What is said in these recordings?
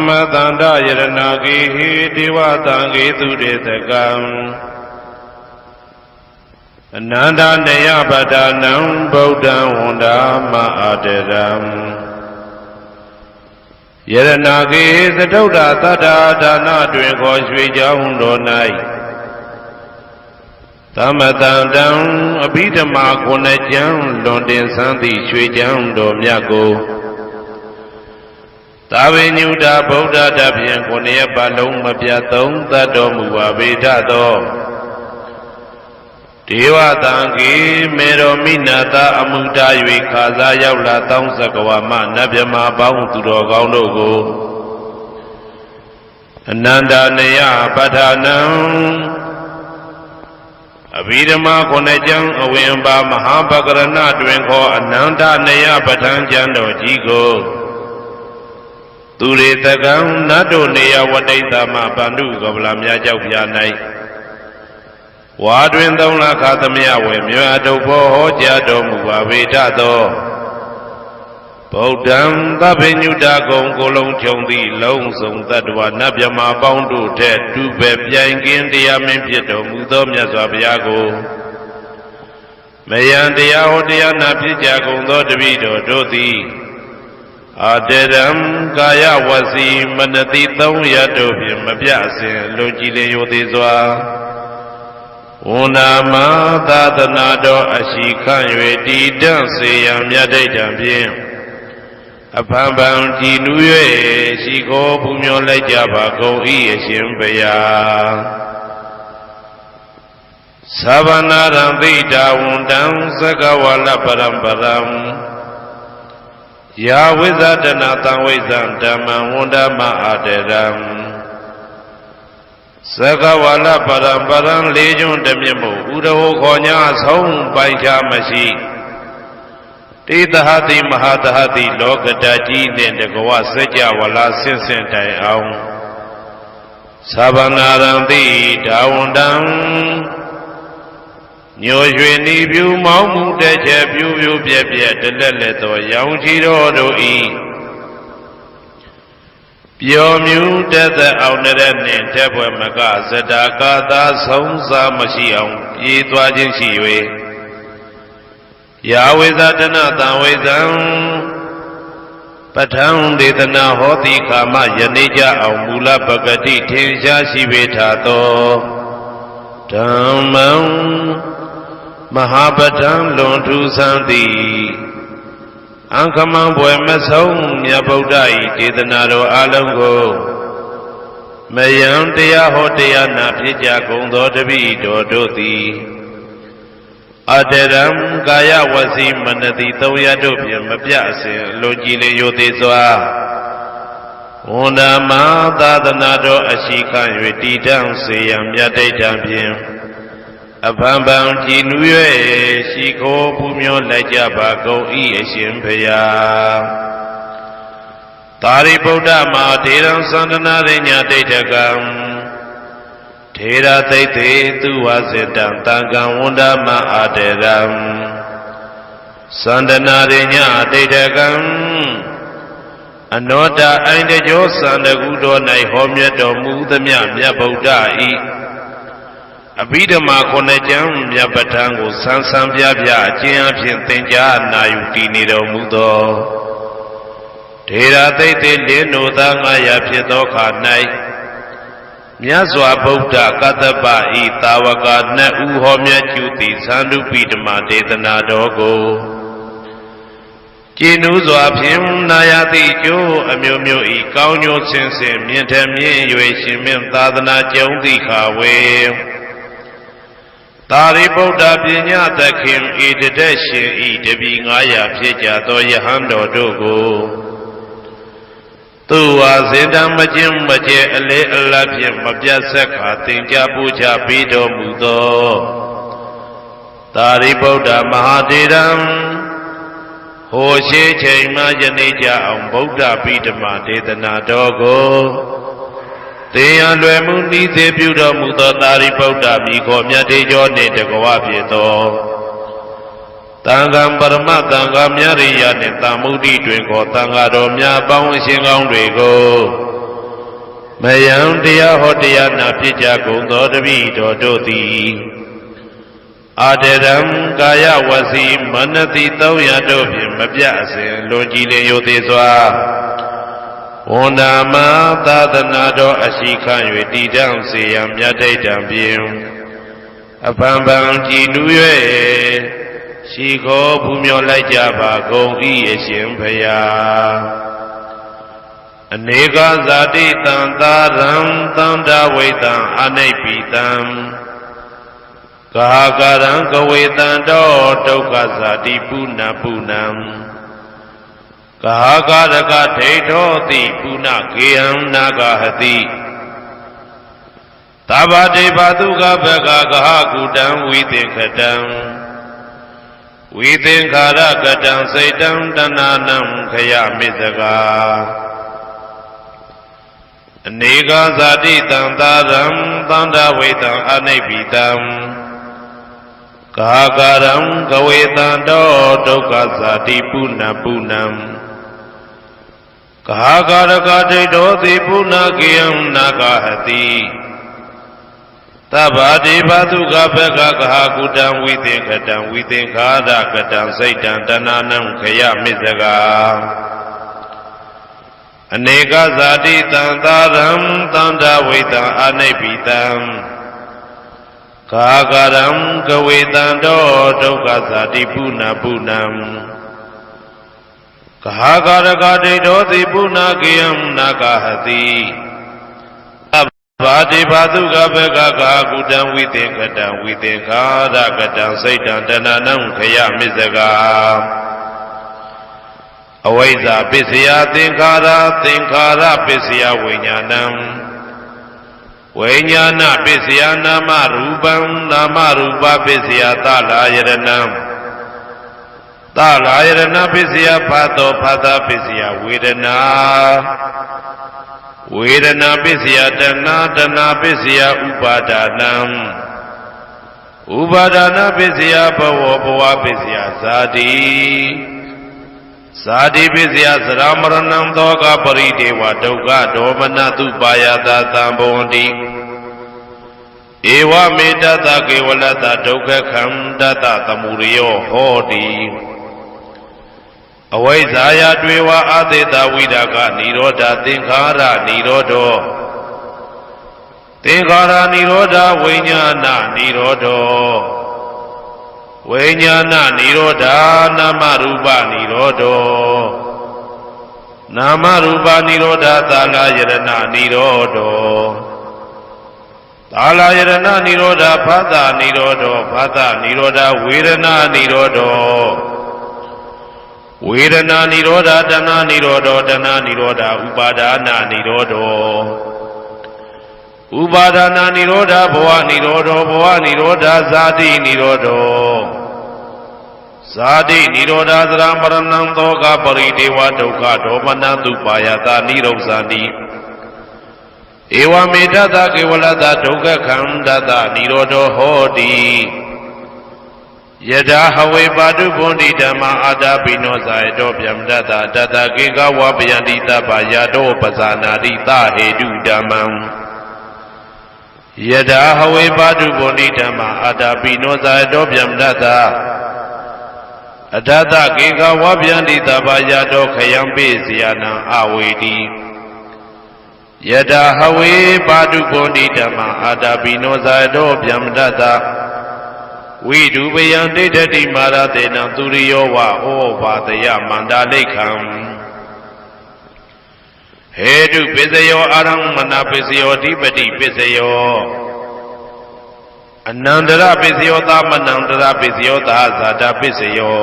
မတန္တယရဏဂေဟိဒေဝတံဂေသူတေတကံအနန္တနေယပဒနံဗုဒ္ဓံဝန္ဒာမအာတရံယရဏဂေသတုဒ္ဓသတ္တာဒါနတွင်ခေါ်ရွှေကြောင်းတော်၌သမတန္တံအဘိဓမ္မာခုနှစ်ကျမ်းလွန်တင်ဆန်းသည့်ရွှေကြောင်းတော်မြတ်ကိုသာဝေညုတာဗုဒ္ဓတဖြင့်ခုနှစ်ရက်ပတ်လုံးမပြတ်သုံးသတ်တော်မူပါပေထသောဒေဝတံဂေမေရောမိနာတာအမှုတာ၍ခါစားရောက်လာတောင်းစကဝါမနတ်မြမာပေါင်းသူတော်ကောင်းတို့ကိုအနန္တနေယပဋ္ဌာနံအဘိဓမ္မာခုနှစ်ကျမ်းအဝင်ပါမဟာပကရဏတွင်ခေါ်အနန္တနေယပဋ္ဌာန်းကျမ်းတော်ကြီးကိုသူရေတကံနတ်တို့နေယဝတိတမဗန္ဓုကဗလာမြတ်ကြောက်ပြ၌ဝါတွင်သုံးလခသမယဝေမြတ်တုဘောဟောကြားတော်မူပါပေထသောဗုဒ္ဓံသဗ္ဗညုတကုံကိုလုံးခြုံသည့်လုံးစုံတတ္တဝနတ်မြမာပေါင်းတို့ထက်တူပဲပြိုင်ကင်းတရားမင်းဖြစ်တော်မူသောမြတ်စွာဘုရားကိုမယံတရားဟောတရားနာဖြစ်ကြကုန်သောတပည့်တော်တို့သည်အာတရံကာယဝစီမနတိသုံးရတို့ဖြင့်မပြစဉ်လွန်ကြည်လင်ရိုသေစွာဝန္ဒာမသာသနာတော်အရှိခန့်၍တည်တံ့စေရန်မြတ်ဒိဋ္ဌံဖြင့်အဖန်ဖန်ကြည်နူး၍ရှိခိုးပူမျောလိုက်ကြပါကုန်၏အရှင်ဘုရားသဗ္ဗနာရံသိတာဝန္တံသက္ကဝါလပရံပရံယာဝိဇ္ဇတနာသံဝိဇ္ဇံဓမ္မံဝန္ဒမအာတရံသက္ကဝါလပရံပရံလေးကျွန်းတမြင့်မို့ဥဒဟောခေါ်ညာဆုံးပိုင်ခြားမရှိတေသဟတိမဟာသဟတိလောကတကြီးနှင့်တကဝစัจ java လာဆင့်ဆင့်တိုင်အောင်သဗ္ဗနာရံတိဒါဝန္တံညိုရွှေနီပြူမောင်းမှုတဲ့ချက်ပြူပြူပြက်ပြက်တလက်လက်သောရောင်ချီတော်တို့ဤပျော်မြူတတ်တဲ့အောင်တဲ့နှင့်တက်ပွဲမကဇတာကာသာဆုံးစားမရှိအောင်ပြေးသွားခြင်းရှိ၍ယာဝိဇတနာတံဝိဇံပဋ္ဌံဒေသနာဟောတိခာမယနေ့ကြအောင်မူလပဂတိထင်ရှားရှိပေထသောဓမ္မံမဟာပဋ္ဌံလွန်ထူးဆန်းသည်အံခမံဘွယ်မဆုံးမြတ်ဗုဒ္ဓ၏ဒေသနာတော်အလုံးကိုမယံတရားဟောတရားနာဖြစ်ကြကုန်သောတပည့်တော်တို့သည်အတရံကာယဝစီမနတိသုံးရတို့ဖြင့်မပြစဉ်လွန်ကြည်လင်ရိုသေစွာဝန္ဒာမသာသနာတော်အရှိခန့်၍တည်တံ့စေရန်မြတ်ဒိဋ္ဌံဖြင့်အဖန်ဖန်ကြည်နူး၍ရှိခိုးပူမျောလိုက်ကြပါကုန်၏အရှင်ဘုရားသာရိပုတ္တမဟာထေရံသန္တနာရိညာဒိဋ္ဌကံထေရသိတ္တေသူဝစေတံတံကံဝန္ဒမအာတရံသန္တနာရိညာဒိဋ္ဌကံအနောတအိုင်တကျောသန္တကုတော်၌ဟောမြတ်တော်မူသမျှမြတ်ဗုဒ္ဓဤအဘိဓမ္မာခုနှစ်ကျမ်းမြတ်ပဋ္ဌာန်းကိုဆန်းဆန်းပြပြအကျဉ်းအဖြစ်သင်ကြားနာယူတည်နေတော်မူသောထေရသိတ္တေလင်းနိုသာ900ဖြစ်သောခါ၌မြတ်စွာဘုရားကတ္တပဤတာဝကနှစ်ဦးဟောမြတ်ကျူသည်သန္ဓုပိဓမ္မာဒေသနာတော်ကိုကျင့်ဥစွာဖြင့်နာယတိကျိုးအမျိုးမျိုးဤကောင်းကျိုးဆင်းဆင်းမြင့်ထမြင့်၍ရှင်မင်းသာသနာကျုံသည့်ခါဝေသာရိပုတ္တပညာသခင်ဤတသက်ရှင်ဤတပည့်900ဖြစ်ကြသောယဟန်တော်တို့ကိုသူဝါစေတံမကျင့်မကျဲအလေအလတ်ဖြင့်မပြတ်ဆက်ခါသင်ကြားပူဇော်ပေးတော်မူသောသာရိပုတ္တမဟာထေရံဟိုရှိချိန်မှယနေ့ကြအောင်ဗုဒ္ဓပိဓမ္မာဒေသနာတော်ကိုသင်ရလွယ်မှုဤသေးပြုတော်မူသောသာရိပုတ္တမိခေါ်မြတ်တေကျော်နှင့်တကဝဖြစ်သောတန်ခါပရမတန်ခါမြရိယနှင့်တာမုဒ္ဒိတွင်ခေါ်တန်ခါတော်များပေါင်းအရှင်ကောင်းတွေကို မယံတရားဟောတရားနာဖြစ်ကြကုန်သောတပည့်တော်တို့သည်အာတရံကာယဝစီမနတိ300တို့ဖြင့်မပြအစဉ်လွန်ကြည်လင်ရိုသေစွာဝန္ဒာမသာသနာတော်အရှိခံ၍တည်တံ့စေရန်မြတ်တိတ်တံဖြင့်အပံပံကြည်နူး၍ရှိခေါ်ပူမျောလိုက်ကြပါကုန်၏အရှင်ဘုရားအနေကဇာတိတံသာရံသန္တာဝိတံအနိပိတံကာကရံကဝေတံတောဒုက္ခဇာတိပုဏ္ဏပုဏ္ဏံကာကရကဒိဋ္ဌောတိပုဏ္ဏကေယံနာဂဟတိသဗ္ဗတေဘသုခဘဂကဟကုတံဝိသင်္ခတံဝိသင်္ခာရကတံစိတ်တံတဏနံခယမိစကာအနေကဇာတိတံသာရံသန္တာဝိတံအနိပိတံကာကရံကဝေတံတောဒုက္ခဇာတိပုဏ္ဏပုဏ္ဏံကာကရကဒိဋ္ဌောတိပုဏ္ဏကေယံနာဂဟတိသဗ္ဗတိဘသုခဘဂကဟကုတံဝိသင်္ခတံဝိသင်္ခာရကတံစိတ်တံတဏနံခယမိစကာအနေကဇာတိတံသာရံသန္တာဝိတံအနိပိတံကာကရံကဝေတံတောဒုက္ခဇာတိပုဏ္ဏပုဏ္ဏံကာကရကဒိဋ္ဌောတိပုဏ္ဏကေယံနာဂဟတိဘာတိဘာသုခဘဂကကုတံဝိသင်္ခတံဝိသင်္ခာရကတံစိတ်တံတဏနံခယမိစကာအဝိဇ္ဇာပစ္စယသင်္ခါရသင်္ခါရပစ္စယဝိညာဏံဝိညာဏပစ္စယနာမရူပံနာမရူပပစ္စယသလာယရဏံသလာယရဏပစ္စယဖတ်သောဖတ်တာပစ္စယဝေဒနာဝေဒနာပစ္စယတဏတဏပစ္စယဥပါဒနာဥပါဒနာပစ္စယဘဝဘဝပစ္စယဇာတိဇာတိပစ္စယသရမရဏံသောကပရိဒေဝဒုက္ခဒေါမနတုပါယတာသံဘဝန္တိဧဝမေတ္တကေဝလတဒုက္ခခန္တတသမုရိယောဟောတိအဝိဇ္ဇာယတွေဝအသေတဝိဒါကနိရောဓသင်္ခါရနိရောဓောသင်္ခါရနိရောဓဝိညာဏနိရောဓောဝိညာဏနိရောဓနာမရူပနိရောဓောနာမရူပနိရောဓသာလယရဏနိရောဓောသာလယရဏနိရောဓဖသနိရောဓောဖသနိရောဓဝေဒနာနိရောဓောဝေဒနာနိရောဓတဏနိရောဓတဏနိရောဓဥပါဒနာနိရောဓဥပါဒနာနိရောဓဘဝနိရောဓဘဝနိရောဓဇာတိနိရောဓဇာတိနိရောဓသရမရဏံသောကပရိဒေဝဒုက္ခဒေါမနတုပါယတာနိရောဇာတိဧဝမေတ္တကေဝလတဒုက္ခခန္တတနိရောဓဟောတိယထာဟဝေပါတုဗုန်တိဓမ္မာအာတာပိနောဇာယတောဗျမတတတတကေကဝပယန္တိတပ္ပယတောပဇာနာတိသဟေတုဓမ္မံယထာဟဝေပါတုဗုန်တိဓမ္မာအာတာပိနောဇာယတောဗျမတတအတတကေကဝပယန္တိတပ္ပယတောခယံပိစယနံအဝေတိယထာဟဝေပါတုဗုန်တိဓမ္မာအာတာပိနောဇာယတောဗျမတတဝိဒုပယံဒိဋ္ဌတိမာရတေနံသူရိယောဝဩဘာတယမန္တာလိခံဟေတုပစ္စယောအာရမဏပစ္စယောဓိပတိပစ္စယောအနန္တရပစ္စယောသမနန္တရပစ္စယောသာဇာတပစ္စယော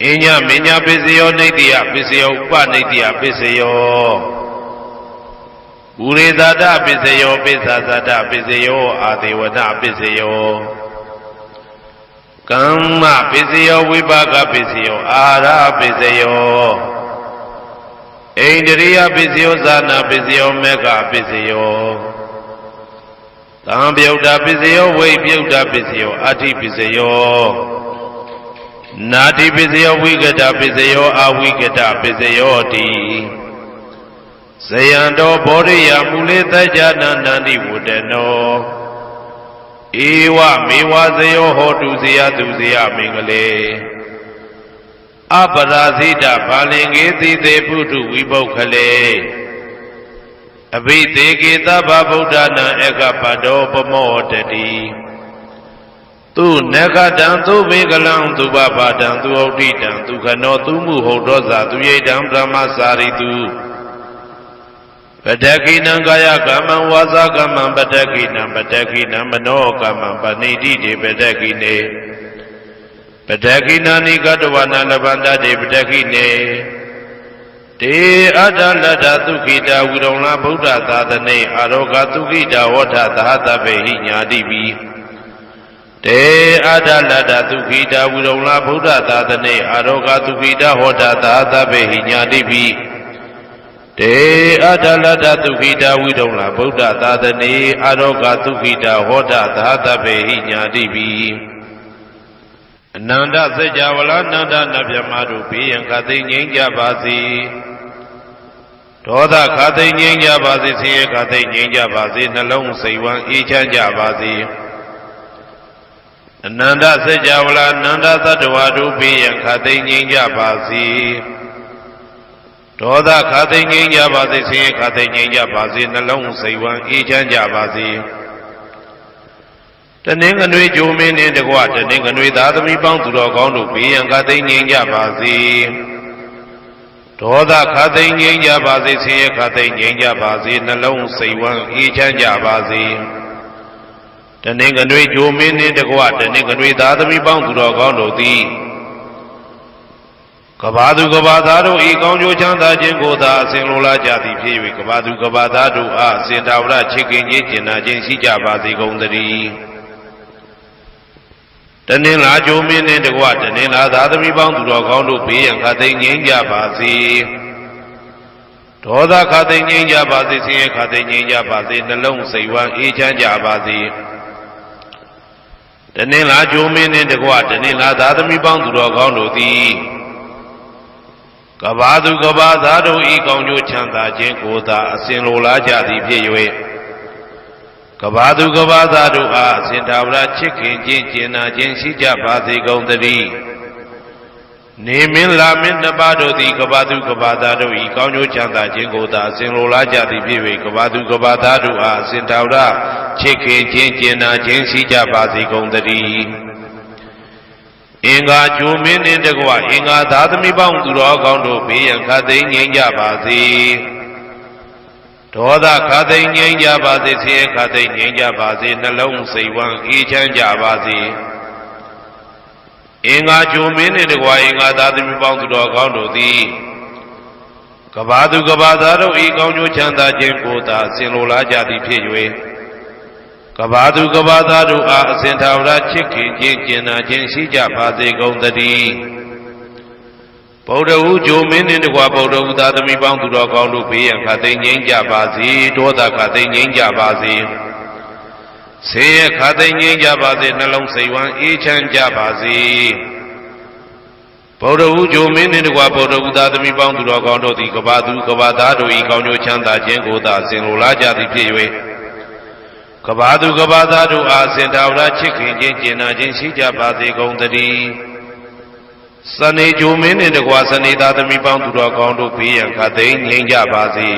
အညမညပစ္စယောနိတ္တိယပစ္စယောဥပနိတ္တိယပစ္စယောဥရေဇာတပစ္စယောပိစ္ဆာဇာတပစ္စယောအာဒေဝတပစ္စယောကမ္မပစ္စယောဝိပါကပစ္စယောအာရပစ္စယောဣန္ဒရိယပစ္စယောဇာနာပစ္စယောမေဃပစ္စယောသံပြုတ်တာပစ္စယောဝိပြုတ်တာပစ္စယောအာတိပစ္စယောနာတိပစ္စယောဝိကတပစ္စယောအာဝိကတပစ္စယောတိ ဇယံတော်ဘောရိယမူလေတကြနာနန္တိဝတ္တနောဧဝမေဝဇယောဟောတုဇယတုဇယမင်္ဂလေအပရာဇိတဘာလင်္ကေတိသေပုထုဝိပုခ္ခလေအဘိသေကေသဗ္ဗဗုဒ္ဓနာဧကပတောပမောတတိသူနဂတံသူမေကလံသူပပတံသူဩဋ္ဌိတံသူခနောသူမှုဟုတ်တော်သာသူယိတံဗြဟ္မစာရိတုပတကိနံကာယကမ္မံဝါစာကမ္မံပတကိနံပတကိနံမနောကမ္မံပဏိတိတေပတကိနေပတကိနာနိကတဝနာလဗန္တတေပတကိနေတေအတ္တလတ္တသုခိတာဝိရုံလာဗုဒ္ဓသာသနေအာရောဂသုခိတာဝဋ္ဌသဟတဗေဟိညာတိပိတေအတ္တလတ္တသုခိတာဝိရုံလာဗုဒ္ဓသာသနေအာရောဂသုခိတာဟောဋ္ဌသဟတဗေဟိညာတိပိတေအတ္တလတ္တသုခိတာဝိရုံလာဗုဒ္ဓသာသနေအာရောဂသုခိတာဟောဋ္ဌသဟတဗေဟိညာတိပိအနန္တစัจ java လာနန္ဒနဗျမတို့ဘေးရန်ခသိငြိမ်းကြပါစေဒေါသခသိငြိမ်းကြပါစေဆင်းရဲခသိငြိမ်းကြပါစေနှလုံးစိတ်ဝမ်းအေးချမ်းကြပါစေအနန္တစัจ java လာနန္ဒသတ္တဝါတို့ဘေးရန်ခသိငြိမ်းကြပါစေဒေါသခသိငြိမ်းကြပါစေဆင်းရဲခသိငြိမ်းကြပါစေနှလုံးစိတ်ဝမ်းအေးချမ်းကြပါစေတနင်္ဂနွေဂျိုမင်းနှင့်တကွတနင်္ဂနွေသားသမီးပေါင်းသူတော်ကောင်းတို့ဘေးရန်ခသိငြိမ်းကြပါစေဒေါသခသိငြိမ်းကြပါစေဆင်းရဲခသိငြိမ်းကြပါစေနှလုံးစိတ်ဝမ်းအေးချမ်းကြပါစေတနင်္ဂနွေဂျိုမင်းနှင့်တကွတနင်္ဂနွေသားသမီးပေါင်းသူတော်ကောင်းတို့သည်ကဘာသူကဘာသားတို့ဤကောင်းကျိုးချမ်းသာခြင်းကိုသာအစဉ်လိုလားကြသည်ဖြစ်၍ကဘာသူကဘာသားတို့အားအစဉ်သာဝရချစ်ခင်ခြင်းကျင်နာခြင်းရှိကြပါစေကုန်သတည်းတနင်္လာဂျိုမင်းနှင့်တကွတနင်္လာသားသမီးပေါင်းသူတော်ကောင်းတို့ဘေးရန်ခသိငြိမ်းကြပါစေဒေါသခသိငြိမ်းကြပါစေဆင်းရဲခသိငြိမ်းကြပါစေနှလုံးစိတ်ဝမ်းအေးချမ်းကြပါစေတနင်္လာဂျိုမင်းနှင့်တကွတနင်္လာသားသမီးပေါင်းသူတော်ကောင်းတို့သည်ကဘာသူကဘာသားတို့ဤကောင်းကျိုးချမ်းသာခြင်းကိုသာအစဉ်လိုလားကြသည်ဖြစ်၍ကဘာသူကဘာသားတို့အားအစဉ်သာဝရချစ်ခင်ခြင်းကျင်နာခြင်းရှိကြပါစေကုန်သတည်းနေမင်းလာမင်းနှစ်ပါးတို့သည်ကဘာသူကဘာသားတို့ဤကောင်းကျိုးချမ်းသာခြင်းကိုသာအစဉ်လိုလားကြသည်ဖြစ်၍ကဘာသူကဘာသားတို့အားအစဉ်သာဝရချစ်ခင်ခြင်းကျင်နာခြင်းရှိကြပါစေကုန်သတည်းအင်္ဂါဂျိုမင်းနှင့်တကွအင်္ဂါသားသမီးပေါင်းသူတော်ကောင်းတို့ဘေးရန်ခသိငြိမ်းကြပါစေဒေါသခသိငြိမ်းကြပါစေဆင်းရဲခသိငြိမ်းကြပါစေနှလုံးစိတ်ဝမ်းအေးချမ်းကြပါစေအင်္ဂါဂျိုမင်းနှင့်တကွအင်္ဂါသားသမီးပေါင်းသူတော်ကောင်းတို့သည်ကဘာသူကဘာသားတို့ဤကောင်းကျိုးချမ်းသာခြင်းကိုသာအစဉ်လိုလားကြသည်ဖြစ်၍ကဘာသူကဘာသားတို့အားအစဉ်သာဝရချစ်ခင်ခြင်းကျင်နာခြင်းရှိကြပါစေကုန်သတည်းဗုဒ္ဓဟူဂျိုမင်းနှင့်တကွဗုဒ္ဓဟူသားသမီးပေါင်းသူတော်ကောင်းတို့ဘေးရန်ခသိငြိမ်းကြပါစေဒေါသခသိငြိမ်းကြပါစေဆင်းရဲခသိငြိမ်းကြပါစေနှလုံးစိတ်ဝမ်းအေးချမ်းကြပါစေဗုဒ္ဓဟူဂျိုမင်းနှင့်တကွဗုဒ္ဓဟူသားသမီးပေါင်းသူတော်ကောင်းတို့သည်ကဘာသူကဘာသားတို့ဤကောင်းကျိုးချမ်းသာခြင်းကိုသာအစဉ်လိုလားကြသည်ဖြစ်၍ကဘာသူကဘာသားတို့အားအစဉ်သာဝရချစ်ခင်ခြင်းကျင်နာခြင်းရှိကြပါစေကုန်သတည်းစနေဂျိုမင်းနှင့်တကွစနေသားသမီးပေါင်းသူတော်ကောင်းတို့ဘေးရန်ခသိငြိမ်းကြပါစေ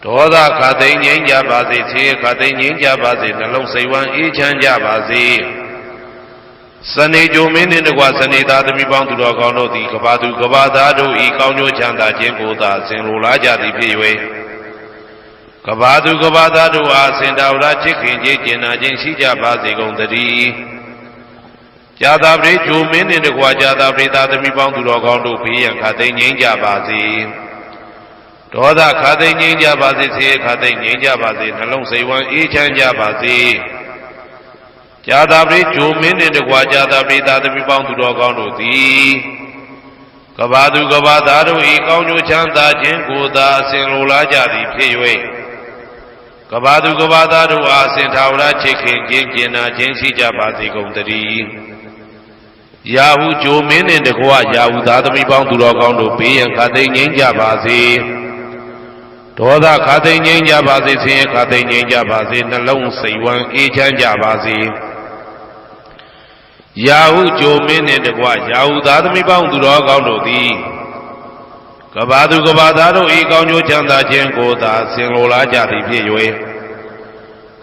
ဒေါသခသိငြိမ်းကြပါစေဆင်းရဲခသိငြိမ်းကြပါစေနှလုံးစိတ်ဝမ်းအေးချမ်းကြပါစေစနေဂျိုမင်းနှင့်တကွစနေသားသမီးပေါင်းသူတော်ကောင်းတို့သည်ကဘာသူကဘာသားတို့ဤကောင်းကျိုးချမ်းသာခြင်းကိုသာအစဉ်လိုလားကြသည်ဖြစ်၍ကဘာသူကဘာသားတို့အားအစဉ်သာဝရချစ်ခင်ခြင်းကျင်နာခြင်းရှိကြပါစေကုန်သတည်းကြာသာပရိဂျိုမင်းနှင့်တကွာကြာသာပရိသားသမီးပေါင်းသူတော်ကောင်းတို့ဘေးရန်ခသိငြိမ်းကြပါစေဒေါသခသိငြိမ်းကြပါစေဆင်းရဲခသိငြိမ်းကြပါစေနှလုံးစိတ်ဝမ်းအေးချမ်းကြပါစေကြာသာပရိဂျိုမင်းနှင့်တကွာကြာသာပရိသားသမီးပေါင်းသူတော်ကောင်းတို့သည်ကဘာသူကဘာသားတို့ဤကောင်းကျိုးချမ်းသာခြင်းကိုသာအစဉ်လိုလားကြသည်ဖြစ်၍ကဘာသူကဘာသားတို့အားအစဉ်သာဝရချစ်ခင်ခြင်းကျင်နာခြင်းရှိကြပါစေကုန်သတည်းယာဟုဂျိုမင်းနှင့်တကွယာဟုသားသမီးပေါင်းသူတော်ကောင်းတို့ဘေးရန်ခသိငြိမ်းကြပါစေ ဒေါသခါသိငြိမ်းကြပါစေဆင်းရဲခါသိငြိမ်းကြပါစေနှလုံးစိတ်ဝမ်းအေးချမ်းကြပါစေရာဟုကြိုမင်းနှင့်တကွရာဟုသားသမီးပေါင်းသူတော်ကောင်းတို့သည်ကဘာသူကဘာသားတို့ဤကောင်းကျိုးချမ်းသာခြင်းကိုသာဆင်လိုလားကြသည်ဖြစ်၍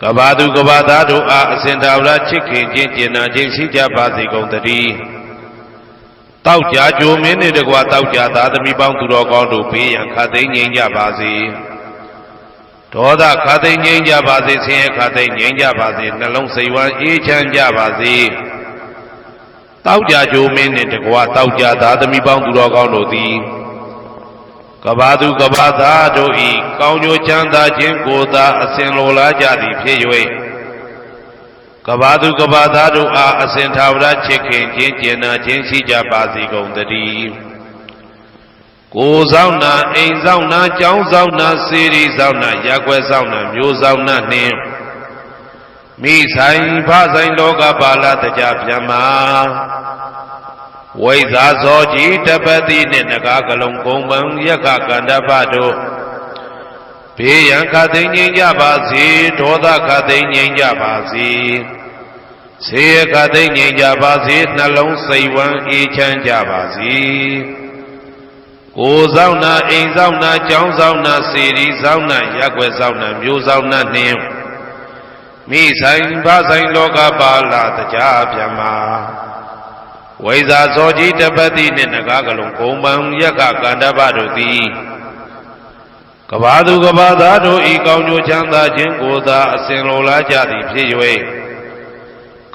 ကဘာသူကဘာသားတို့အားအစဉ်တော်ရာချစ်ခင်ခြင်းကျင်နာခြင်းရှိကြပါစေကုန်သတည်းတောက်ကြကြိုမင်းနှင့်တကွတောက်ကြသားသမီးပေါင်းသူတော်ကောင်းတို့ဘေးရန်ခါသိငြိမ်းကြပါစေဒေါသခါသိငြိမ်းကြပါစေဆင်းရဲခါသိငြိမ်းကြပါစေနှလုံးစိတ်ဝမ်းအေးချမ်းကြပါစေတောက်ကြကြိုမင်းနှင့်တကွတောက်ကြသားသမီးပေါင်းသူတော်ကောင်းတို့သည်ကဘာသူကဘာသားတို့ဤကောင်းကျိုးချမ်းသာခြင်းကိုသာအစဉ်လိုလားကြသည်ဖြစ်၍ကဘာသူကဘာသားတို့အားအစဉ်ထာဝရချစ်ခင်ခြင်းကျင်နာခြင်းရှိကြပါစေကုန်သတည်းကိုယ်ဆောင်နာအိမ်ဆောင်နာကျောင်းဆောင်နာစေရီဆောင်နာရပ်ကွက်ဆောင်နာမျိုးဆောင်နာနှင့်မိဆိုင်ဖဆိုင်လောကပါဠတကြပြန်မှာဝိဇာဇောကြီးတပတိနှင့်နဂါကလုံးကုံပံယက္ခကန္တပတို့ဘေးရန်ခသိငြိမ်းကြပါစေဒေါသခသိငြိမ်းကြပါစေဆေးခသိငြိမ်းကြပါစေနှလုံးစိတ်ဝမ်းအေးချမ်းကြပါစေကိုယ်ဆောင်နာအိမ်ဆောင်နာကျောင်းဆောင်နာစေရီဆောင်နာရပ်ကွက်ဆောင်နာမျိုးဆောင်နာနှင့်မိဆိုင်ဖဆိုင်လောကပါဠတကြပြန်မှာဝိဇာဇောကြီးတပတိနှင့်နဂါကလုံးကုံပံယက္ခကန္တပတို့သည်ကဘာသူကဘာသားတို့ဤကောင်းကျိုးချမ်းသာခြင်းကိုသာအစဉ်လိုလားကြသည်ဖြစ်၍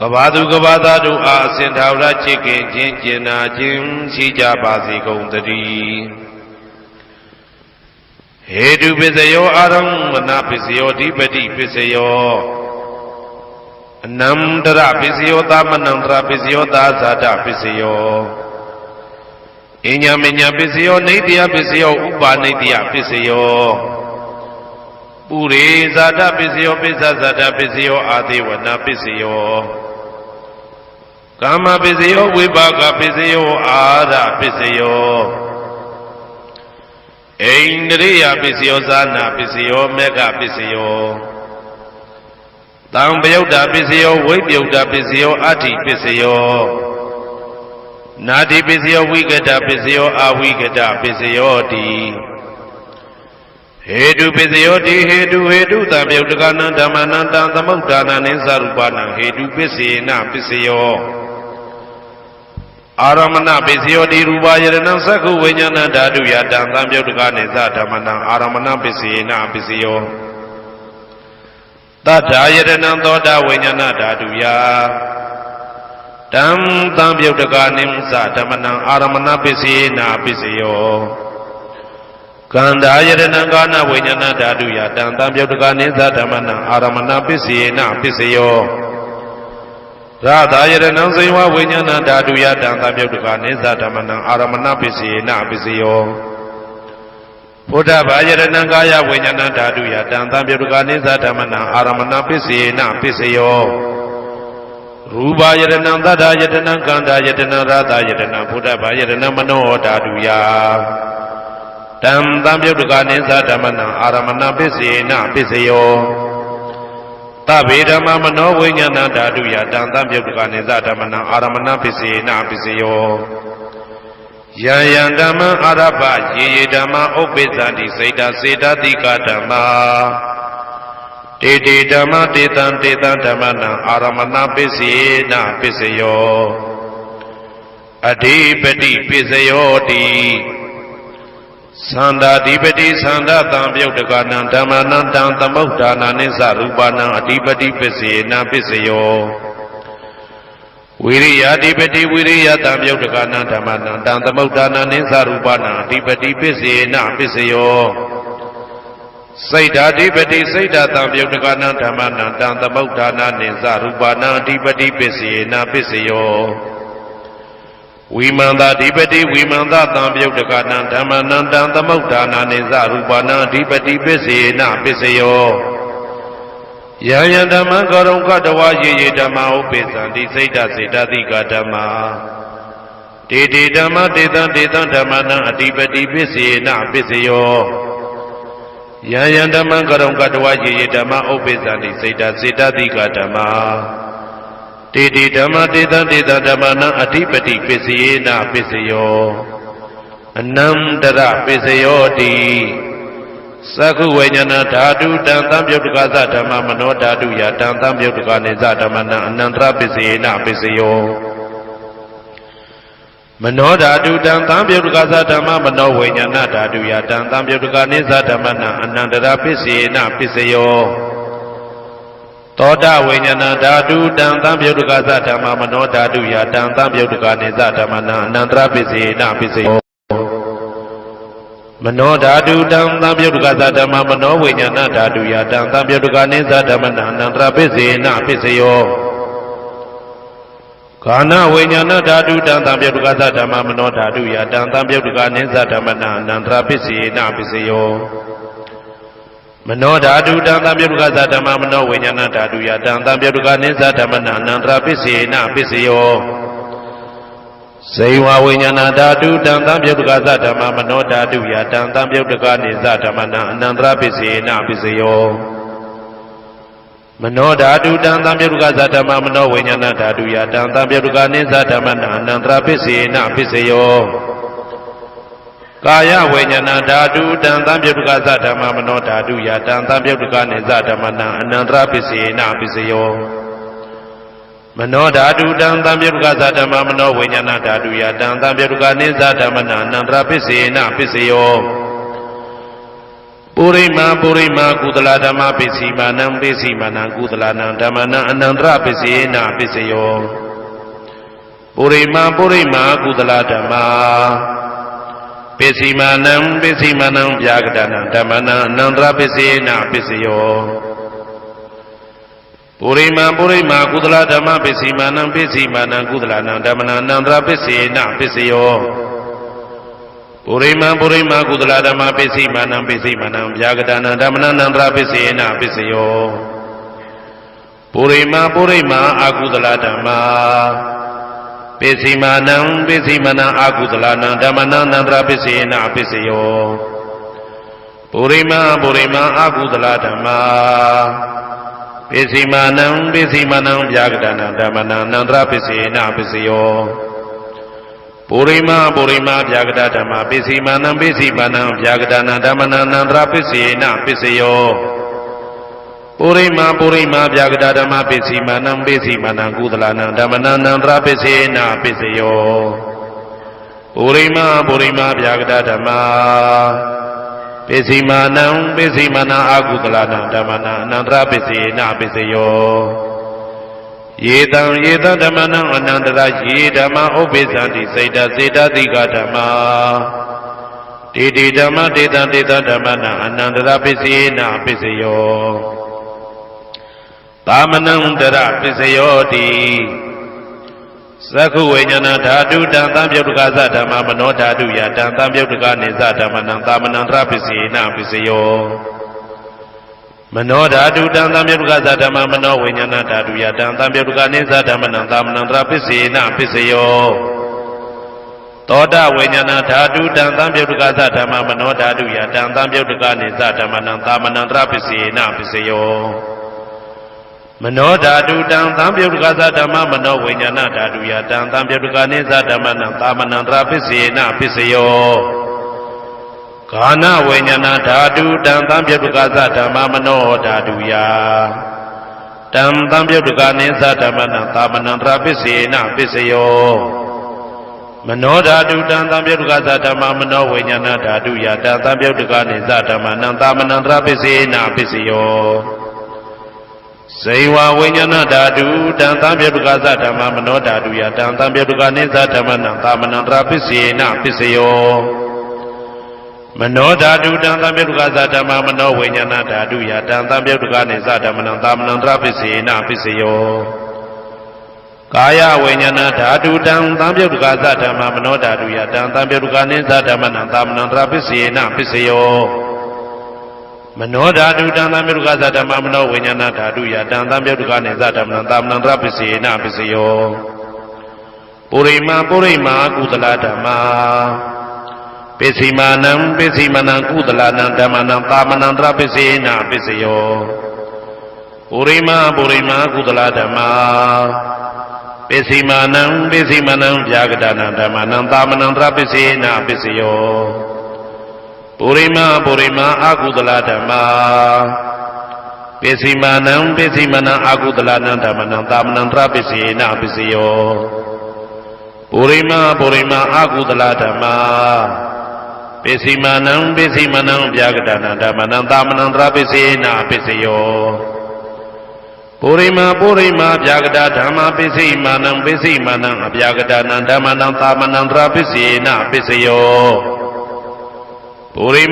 ကဘာသူကဘာသားတို့အားအစဉ်ထာဝရချစ်ခင်ခြင်းကျင်နာခြင်းရှိကြပါစေကုန်သတည်းဟေတုပစ္စယောအာရမဏပစ္စယောဓိပတိပစ္စယောအနန္တရပစ္စယောသမနန္တရပစ္စယောသာဇာတပစ္စယောအညမညပစ္စယောနေတ္တယပစ္စယောဥပါနေတ္တယပစ္စယောပုရိဇာတပစ္စယောပိစ္ဆဇာတပစ္စယောအာသေဝနာပစ္စယောကာမပစ္စယောဝိပါကပစ္စယောအာရပစ္စယောဣန္ဒြိယပစ္စယောဇာနာပစ္စယောမေဃပစ္စယောတံပယုတ်တာပစ္စယောဝိပယုတ်တာပစ္စယောအဋ္ဌိပစ္စယောနာတိပစ္စယောဝိကတပစ္စယောအဝိကတပစ္စယောတိဟေတုပစ္စယောတိဟေတုတံပယုတ်တကနံဓမ္မနံတံသမုဋ္ဌာနံနိသရူပနံဟေတုပစ္စေနပစ္စယောအာရမဏပစ္စယောတိရူပယရဏံသက္ခုဝိညာဏဓာတုယတံသံပယုတ်တကနိသဓမ္မနံအာရမဏပစ္စေနပစ္စယောတတ္ထာယရဏံသောတာဝိညာဏဓာတုယတံသံပယုတ်တကနိသဓမ္မနံအာရမဏပစ္စေနပစ္စယောကန္တာယရဏံကာနဝိညာဏဓာတုယတံသံပယုတ်တကနိသဓမ္မနံအာရမဏပစ္စေနပစ္စယောရသာယရဏံဇေဝဝိညာဏဓာတုယတံသံပယုတ်တကနိသဓမ္မနံအာရမဏပစ္စေနပစ္စယောဘုဒ္ဓဘာယရဏံကာယဝိညာဏဓာတုယတံသံပယုတ်တကနိသဓမ္မနံအာရမဏပစ္စေနပစ္စယောရူပယရဏံသတ္တယတနံကန္တာယတနံရသာယတနံဘုဒ္ဓဘာယရဏံမနောဓာတုယတံသံပယုတ်တကနိသဓမ္မနံအာရမဏပစ္စေနပစ္စယောသဗ္ဗေဓမ္မမနောဝိညာဏဓာတုယတံသံပယုတ်တကနိသဓမ္မနံအာရမဏပစ္စေနပစ္စယောယံယံဓမ္မအာရပယေယေဓမ္မဥပ္ပိသန္တိစေတစေတတိကဓမ္မာတေတေဓမ္မတေတံဓမ္မနံအာရမဏပစ္စေနပစ္စယောအဓိပတိပစ္စယောတိသန္တာဓိပတိသန္တာတံပယုတ်တကနံဓမ္မနံတံသမုဋ္ဌာနာနိသရူပနံအဓိပတိပစ္စေနပစ္စယောဝိရိယဓိပတိဝိရိယတံပယုတ်တကနံဓမ္မနံတံသမုဋ္ဌာနာနိသရူပနံအဓိပတိပစ္စေနပစ္စယောစိတ်ဓာဓိပတိစိတ်ဓာတံပယုတ်တကနံဓမ္မနံတံသမုဋ္ဌာနာနိသရူပနံအဓိပတိပစ္စေနပစ္စယောဝိမန္တဓိပတိဝိမန္တတံပယုတ်တကနံဓမ္မနံတံသမုဋ္ဌာနာနိသရူပနံအဓိပတိပစ္စေနပစ္စယောယံယံဓမ္မံကောရုံကတဝါယေယေဓမ္မဥပ္ပိသန္တိစိတ်ဓာစေတသိကဓမ္မာတေတေဓမ္မတေတံဓမ္မနံအဓိပတိပစ္စေနပစ္စယော ယံယံဓမ္မကရုံကတဝယေယေဓမ္မဥပ္ပိသန္တိစေတစေတတိကဓမ္မတေတိဓမ္မတေတံတေတဓမ္မနံအဓိပတိပစ္စယေနပစ္စယောအနန္တရပစ္စယောတိသက္ခုဝိညာဏဓာတုတံသံပြုတ်တကသဓမ္မမနောဓာတုယတံသံပြုတ်တကနေသဓမ္မနံအနန္တရပစ္စယေနပစ္စယောမနောဓာတုတံသံပြုတ်တကသဓမ္မမနောဝိညာဏဓာတုယတံသံပြုတ်တကနေသဓမ္မနံအနန္တရပစ္စယေနပစ္စယောသောတဝိညာဏဓာတုတံသံပြုတ်တကသဓမ္မမနောဓာတုယတံသံပြုတ်တကနေသဓမ္မနံအနန္တရပစ္စယေနပစ္စယောမနောဓာတုတံသံပြုတ်တကသဓမ္မမနောဝိညာဏဓာတုယတံသံပြုတ်တကနေသဓမ္မနံအနန္တရပစ္စယေနပစ္စယောကာနဝိညာဏဓာတုတံသံပြုတ်တကသဓမ္မမနောဓာတုယတံသံပြုတ်တကနေသဓမ္မနံအနန္တရပစ္စယေနပစ္စယောမနောဓာတုတံသံပြုတ်တကသဓမ္မမနောဝိညာဏဓာတုယတံသံပြုတ်တကနေသဓမ္မနံအနန္တရပစ္စယေနပစ္စယောဇေဝဝိညာဏဓာတုတံသံပြုတ်တကသဓမ္မမနောဓာတုယတံသံပြုတ်တကနေသဓမ္မနံအနန္တရပစ္စယေနပစ္စယောမနောဓာတုတံသံပြုတ်တကသဓမ္မမနောဝိညာဏဓာတုယတံသံပြုတ်တကနေသဓမ္မနံအနန္တရပစ္စယေနပစ္စယောကာယဝိညာဏဓာတုတံသံပြုတ်တကသဓမ္မမနောဓာတုယတံသံပြုတ်တကနေသဓမ္မနံအနန္တရပစ္စယေနပစ္စယောမနောဓာတုတံသံပြုတ်တကသဓမ္မမနောဝိညာဏဓာတုယတံသံပြုတ်တကနေသဓမ္မနံအနန္တရပစ္စယေနပစ္စယောပုရိမာကုသလဓမ္မပစ္စည်းမာနံပစ္စည်းမာနံကုသလနံဓမ္မနံအနန္တရပစ္စယေနပစ္စယောပုရိမာကုသလဓမ္မပစ္စည်းမာနံပစ္စည်းမာနံဗျာကတနံဓမ္မနံအနန္တရပစ္စယေနပစ္စယောပုရိမာကုသလဓမ္မပစ္စည်းမာနံပစ္စည်းမာနံကုသလနံဓမ္မနံအနန္တရပစ္စယေနပစ္စယောပုရိမာကုသလဓမ္မပစ္စည်းမာနံပစ္စည်းမာနံဗျာကတနံဓမ္မနံအနန္တရပစ္စယေနပစ္စယောပုရိမာအကုသလဓမ္မပစ္စည်းမာနံအကုသလနံဓမ္မနံအနန္တရပစ္စယေနပစ္စယောပုရိမာအကုသလဓမ္မပစ္စည်းမာနံဗျာကတနံဓမ္မနံအနန္တရပစ္စယေနပစ္စယောပုရိမာဗျာကတဓမ္မပစ္စည်းမာနံဗျာကတနံဓမ္မနံအနန္တရပစ္စယေနပစ္စယောပုရိမာဗျာကတဓမ္မပစ္စည်းမာနံကုသလနံဓမ္မနံအနန္တရပစ္စယေနပစ္စယောပုရိမာဗျာကတဓမ္မပစ္စည်းမာနံအကုသလနံဓမ္မနံအနန္တရပစ္စယေနပစ္စယောယေတံဓမ္မနံအနန္တရယေဓမ္မဥပ္ပိသန္တိစေတစေတတိကဓမ္မတေတိဓမ္မတေတံဓမ္မနံအနန္တရပစ္စယေနပစ္စယောသာမနံတရပစ္စယောတိသက္ခုဝိညာဏဓာတုတံသံပြုတ်တကသဓမ္မမနောဓာတုယတံသံပြုတ်တကနေသဓမ္မနံသာမနံတရပစ္စယေနပစ္စယောမနောဓာတုတံသံပြုတ်တကသဓမ္မမနောဝိညာဏဓာတုယတံသံပြုတ်တကနေသဓမ္မနံသာမနံတရပစ္စယေနပစ္စယောသောတဝိညာဏဓာတုတံသံပြုတ်တကသဓမ္မမနောဓာတုယတံသံပြုတ်တကနေသဓမ္မနံသာမနံတရပစ္စယေနပစ္စယောမနောဓာတုတံသံပြုတ်တကသဓမ္မမနောဝိညာဏဓာတုယတံသံပြုတ်တကနေသဓမ္မနံသာမနံတရပစ္စယေနပစ္စယောကာနဝိညာဏဓာတုတံသံပြုတ်တကသဓမ္မမနောဓာတုယတံသံပြုတ်တကနေသဓမ္မနံသာမနံတရပစ္စယေနပစ္စယောမနောဓာတုတံသံပြုတ်တကသဓမ္မမနောဝိညာဏဓာတုယတံသံပြုတ်တကနေသဓမ္မနံသာမနံတရပစ္စယေနပစ္စယောဇေဝဝိညာဏဓာတုတံသံပြုတ်တကသဓမ္မမနောဓာတုယတံသံပြုတ်တကနေသဓမ္မနံသာမနံတရပစ္စယေနပစ္စယောမနောဓာတုတံသံပြုတ်တကသဓမ္မမနောဝိညာဏဓာတုယတံသံပြုတ်တကနေသဓမ္မနံသာမနံတရပစ္စယေနပစ္စယောကာယဝိညာဏဓာတုတံသံပြုတ်တကသဓမ္မမနောဓာတုယတံသံပြုတ်တကနေသဓမ္မနံသာမနံတရပစ္စယေနပစ္စယောမနောဓာတုတံသံပြုတ်တကသဓမ္မမနောဝိညာဏဓာတုယတံသံပြုတ်တကနေသဓမ္မနံသာမနံတရပစ္စယေနပစ္စယောပုရိမာကုသလဓမ္မပ ပိစီမာနံပိစီမနံကုသလနံဓမ္မနံသာမနံတရပိစေနပိစယောပုရိမကုသလဓမ္မာပိစီမာနံပိစီမနံဗျာဂဒနာဓမ္မနံသာမနံတရပိစေနပိစယောပုရိမအကုသလဓမ္မာပိစီမာနံပိစီမနံအကုသလနံဓမ္မနံသာမနံတရပိစေနပိစယောပုရိမအကုသလဓမ္မာပိစီမာနံဗျာဂဒနာဓမ္မနံသာမနံတရပိစေနပိစယောပုရိမဗျာဂဒဓမ္မပိစီမာနံအဗျာဂဒနာဓမ္မနံသာမနံတရပိစေနပိစယောပုရိ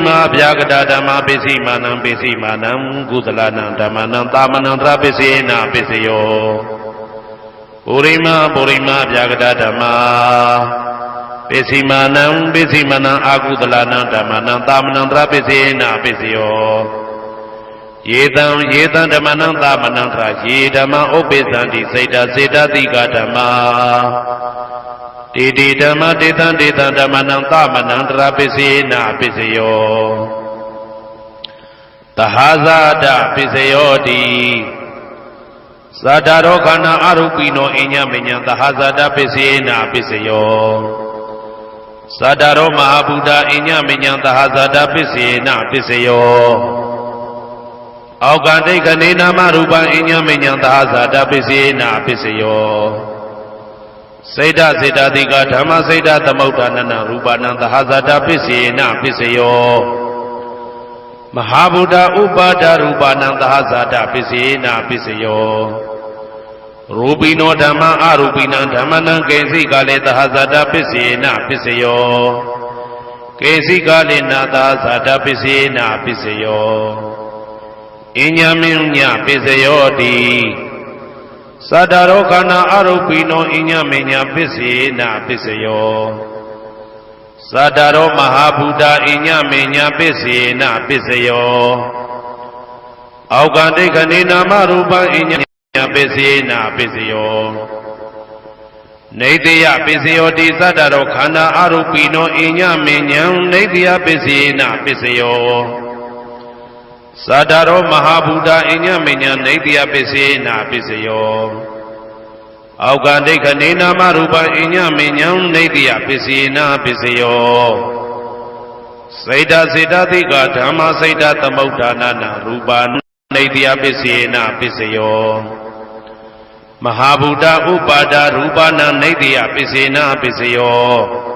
မဗျာဂဒဓမ္မပိစီမာနံကုသလနံဓမ္မနံသာမနံတရပိစေနပိစယောပုရိမဗျာဂဒဓမ္မပိစီမာနံအာကုသလနံဓမ္မနံသာမနံတရပိစေနပိစယောယေတံဓမ္မနံသာမနံတရယေဓမ္မဥပ္ပိသန္တိစေတတိကဓမ္မာတေဓမ္မတေတံဓမ္မနံသာမနံတရပိစေနပိစယောသဟဇာတပိစယောတိဇာတာရောခန္ဓာအရူပိနောအညမညံသဟဇာတပိစေနပိစယောဇာတာရောမဟာဗုဒ္ဓအညမညံသဟဇာတပိစေနပိစယောအောက်ကဒိဋ္ဌနေနာမရူပံအညမညံသဟဇာတပိစေနပိစယောစေတတိကဓမ္မစေတသမုဋ္ဌာနနရူပနံသဟဇာတပိစေနပိစယောမဟာဗုဒ္ဓဥပါဒရူပနံသဟဇာတပိစေနပိစယောရူပိနောဓမ္မအရူပိနံဓမ္မနံကေစိကလေသဟဇာတပိစေနပိစယောကေစိကလေနာသဟဇာတပိစေနပိစယောအညမညပိစယောတိသတ္တရောခန္ဓာအရူပိနောအညမညပိစေနပိစယောသတ္တရောမဟာဗုဒ္ဓအညမညပိစေနပိစယောအောက်ကဒိဋ္ဌနေနာမရူပံအညပိစေနပိစယောနေတယပိစယောတိသတ္တရောခန္ဓာအရူပိနောအညမညံနေတယပိစေနပိစယောသတ္တရောမဟာဗုဒ္ဓအညမညံနေတယပိစေနပိစယောအောက်ကဒိဋ္ဌနေနာမရူပံအညမညံနေတယပိစေနပိစယောစေတတိကဓမ္မစေတသမုဋ္ဌာနနရူပနေတယပိစေနပိစယောမဟာဗုဒ္ဓဥပါဒရူပနံနေတယပိစေနပိစယော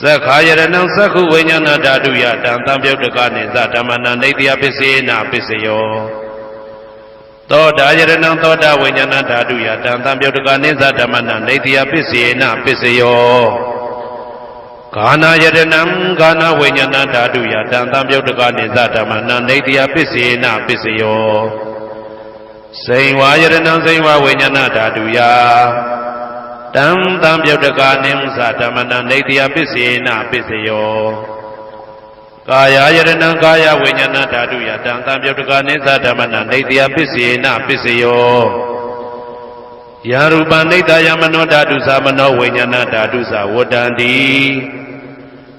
သက္ခာယရဏံသက္ခုဝိညာဏဓာတုယတံသံပြုတ်တကနိသဓမ္မနံနေတယပိစေနပိစယောသောတာယရဏံသောတာဝိညာဏဓာတုယတံသံပြုတ်တကနိသဓမ္မနံနေတယပိစေနပိစယောဂာနာယရဏံဂာနာဝိညာဏဓာတုယတံသံပြုတ်တကနိသဓမ္မနံနေတယပိစေနပိစယောစိန်ဝါယရဏံစိန်ဝါဝိညာဏဓာတုယတံသံပြုတ်တကနိသဓမ္မနံနေတယပိစေနပိစယောကာယယရဏံကာယဝိညာဏဓာတုယတံသံပြုတ်တကနိသဓမ္မနံနေတယပိစေနပိစယောယရူပနိတယမနောဓာတုသမနောဝိညာဏဓာတုသဝတ္တန္တိ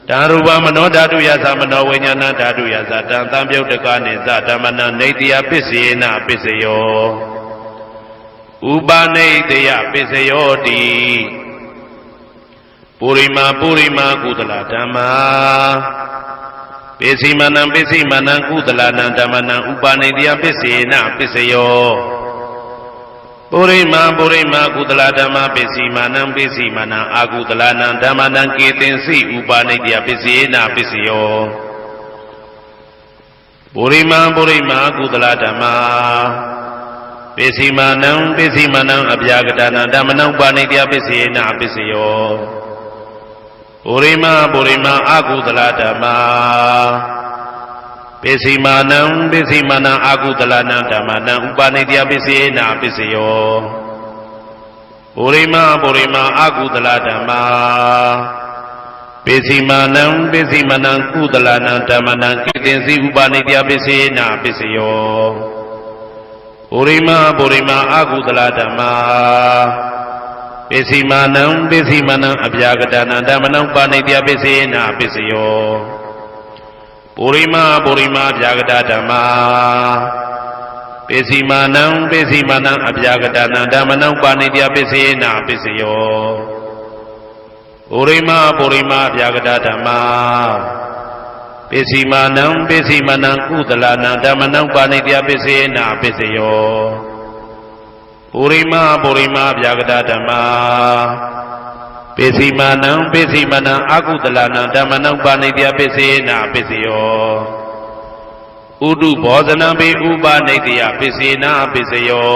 တံရူပမနောဓာတုယသမနောဝိညာဏဓာတုယသတံသံပြုတ်တကနိသဓမ္မနံနေတယပိစေနပိစယောဥပနိတယပိစယောတိပုရိမကုသလဓမ္မာပိစီမနံကုသလနံဓမ္မနံဥပနိတယပိစေနပိစယောပုရိမကုသလဓမ္မပိစီမနံအာကုသလနံဓမ္မနံကေသင်္စိဥပနိတယပိစေနပိစယောပုရိမကုသလဓမ္မာပိစီမနံအဗျာဂဒနာဓမ္မနံဥပနိတယပိစေနပိစယောပုရိမအာကုသလဓမ္မာပိစီမနံအာကုသလနံဓမ္မနံဥပနိတယပိစေနပိစယောပုရိမအာကုသလဓမ္မာပိစီမနံကုသလနံဓမ္မနံကိသင်္စီဥပနိတယပိစေနပိစယောပုရိမအာကုသလဓမ္မာ ပိစီမာနံပိစီမနံအပြာကတနာဓမ္မနံပါဏိတယပိစေနာပိစယောပုရိမာပုရိမာပြာကတဓမ္မာပိစီမာနံပိစီမနံအပြာကတနာဓမ္မနံပါဏိတယပိစေနာပိစယောပုရိမာပုရိမာပြာကတဓမ္မာပိစီမာနံပိစီမနံကုသလနာဓမ္မနံပါဏိတယပိစေနာပိစယောပုရိမာပုရိမာပြာကတဓမ္မာပိစီမာနံပိစီမနံအကုသလနာဓမ္မနံပါဏိတယပိစေနာပိစယောဥဒုဘောဇနံပိဥပနိတယပိစေနာပိစယော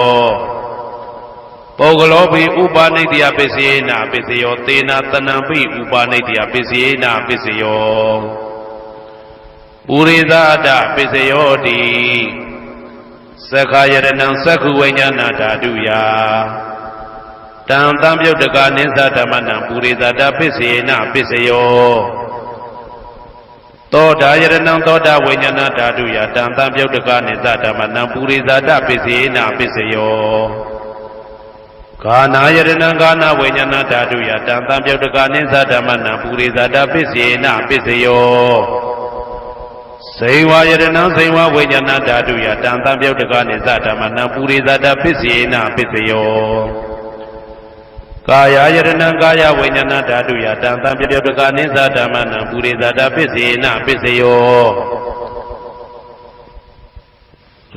ပုဂ္ဂလောပိဥပနိတယပိစေနာပိစယောသေနာတနံပိဥပနိတယပိစေနာပိစယောပုရိသဒပိစယောတိသက္ခာယရဏံသက္ခုဝိညာဏဓာတုယတံတံပြုတ်တကနိသဓမ္မနံပုရိသဒပိစေနာပိစယောသောတာယရဏံသောတာဝိညာဏဓာတုယတံတံပြုတ်တကနိသဓမ္မနံပုရိသဒပိစေနာပိစယောဂာနာယရဏံဂာနာဝိညာဏဓာတုယတံတံပြုတ်တကနိသဓမ္မနံပုရိသဒပိစေနာပိစယောဇိဝယရဏံဇိဝဝိညာဏဓာတုယတံတံပြုတ်တကနိသဓမ္မနံပုရိသဒပိစေနာပိစယောကာယယရဏံကာယဝိညာဏဓာတုယတံတံပြုတ်တကနိသဓမ္မနံပုရိသဒပိစေနာပိစယော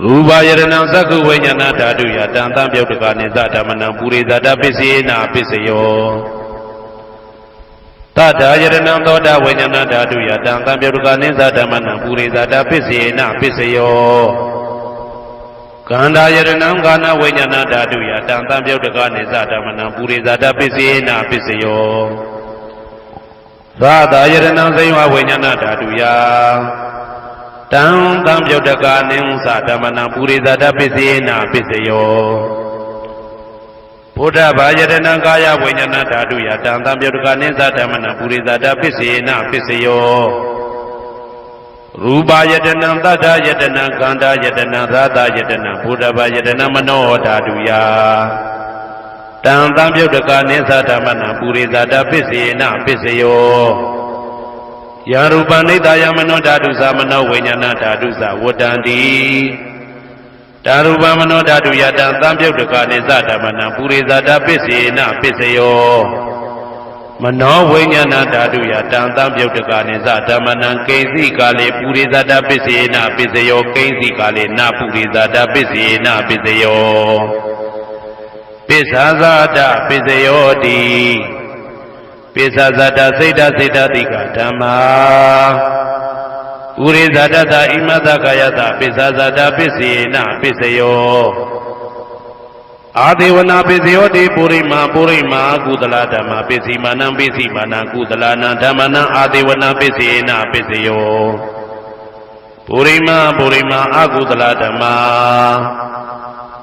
ရူပယရဏံသက္ခုဝိညာဏဓာတုယတံတံပြုတ်တကနိသဓမ္မနံပုရိသဒပိစေနာပိစယောသတ္တယရဏံသောတာဝိညာဏဓာတုယတံတံပြုတ်တကနိသဓမ္မနံပုရိသဒပိစေနာပိစယောကန္တာယရဏံကာနဝိညာဏဓာတုယတံတံပြုတ်တကနိသဓမ္မနံပုရိသဒပိစေနာပိစယောသာတာယရဏံဇိဝဝိညာဏဓာတုယတံတံပြုတ်တကနိသဓမ္မနံပုရိသဒပိစေနာပိစယောဘုဒ္ဓဘာယတနာကာယဝိညာဏဓာတုယတံတံပြုတ်တကနိသဓမ္မနံပုရိသဒပိစေနာပိစယောရူပယတနာသတ္တယတနာကန္တာယတနာသာသယတနာဘုဒ္ဓဘာယတနာမနောဓာတုယတံတံပြုတ်တကနိသဓမ္မနံပုရိသဒပိစေနာပိစယောယရူပနိတယမနောဓာတုသမနောဝိညာဏဓာတုသဝတ္တန္တိဓာရူပမနောဓာတုယတံတံပြုတ်တကနိသဓမ္မနံပုရိသဒပိစေနာပိစယောမနောဝိညာဏဓာတုယတံတံပြုတ်တကနိသဓမ္မနံကိဉ္စီကာလေပုရိသဒပိစေနာပိစယောကိဉ္စီကာလေနပုရိသဒပိစေနာပိစယောပိစ္ဆာဇာတပိစယောတိပိစ္ဆာဇာတစိတ်တစိတ်တတိကဓမ္မာဥရိဇာတသဣမသကာယသပိစ္ဆာဇာတပိစေနာပိစယောအာဒေဝနာပိစယောတိပုရိမာပုရိမာကုသလဓမ္မပိစီမာနံပိစီမာနံကုသလနာဓမ္မနံအာဒေဝနာပိစေနာပိစယောပုရိမာပုရိမာအကုသလဓမ္မာ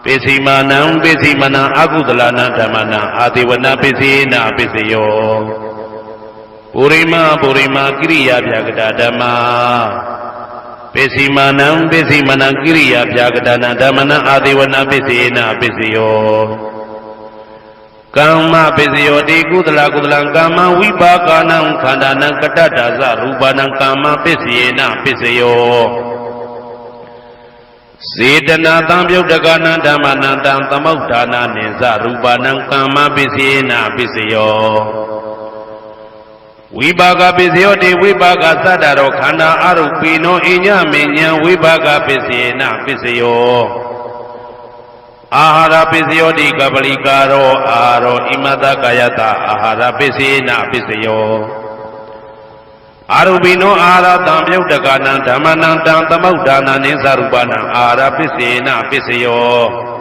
ပိစီမာနံပိစီမာနံအကုသလနာဓမ္မနံအာဒေဝနာပိစေနာပိစယောပုရိမာပုရိမာကိရိယာပြကတာဓမ္မာပိစီမာနံပိစီမနံကိရိယာပြကတာနာဓမ္မနံအာဒေဝနာပိစေနာပိစယောကမ္မပိစယောတိကုသလကုသလံကာမဝိပါကနံခန္ဓာနံကတ္တဒါဇရူပနံကာမပိစေနာပိစယောစေတနာတံပြုတ်တကနံဓမ္မနံတံသမုဋ္ဌာနာနိသရူပနံကာမပိစေနာပိစယောဝိပါကပိစယောတိဝိပါကသတ္တရောခန္ဓာအရုပိနောအညမေညံဝိပါကပိစေနာပိစယောအာဟာရပိစယောတိကပလိကာရောအာရောဣမတကာယတအာဟာရပိစေနာပိစယောအာရုပိနောအာဟာရတံပြုတ်တကနံဓမ္မနံတံသမုဋ္ဌာနာနိသရူပနံအာဟာရပိစေနာပိစယော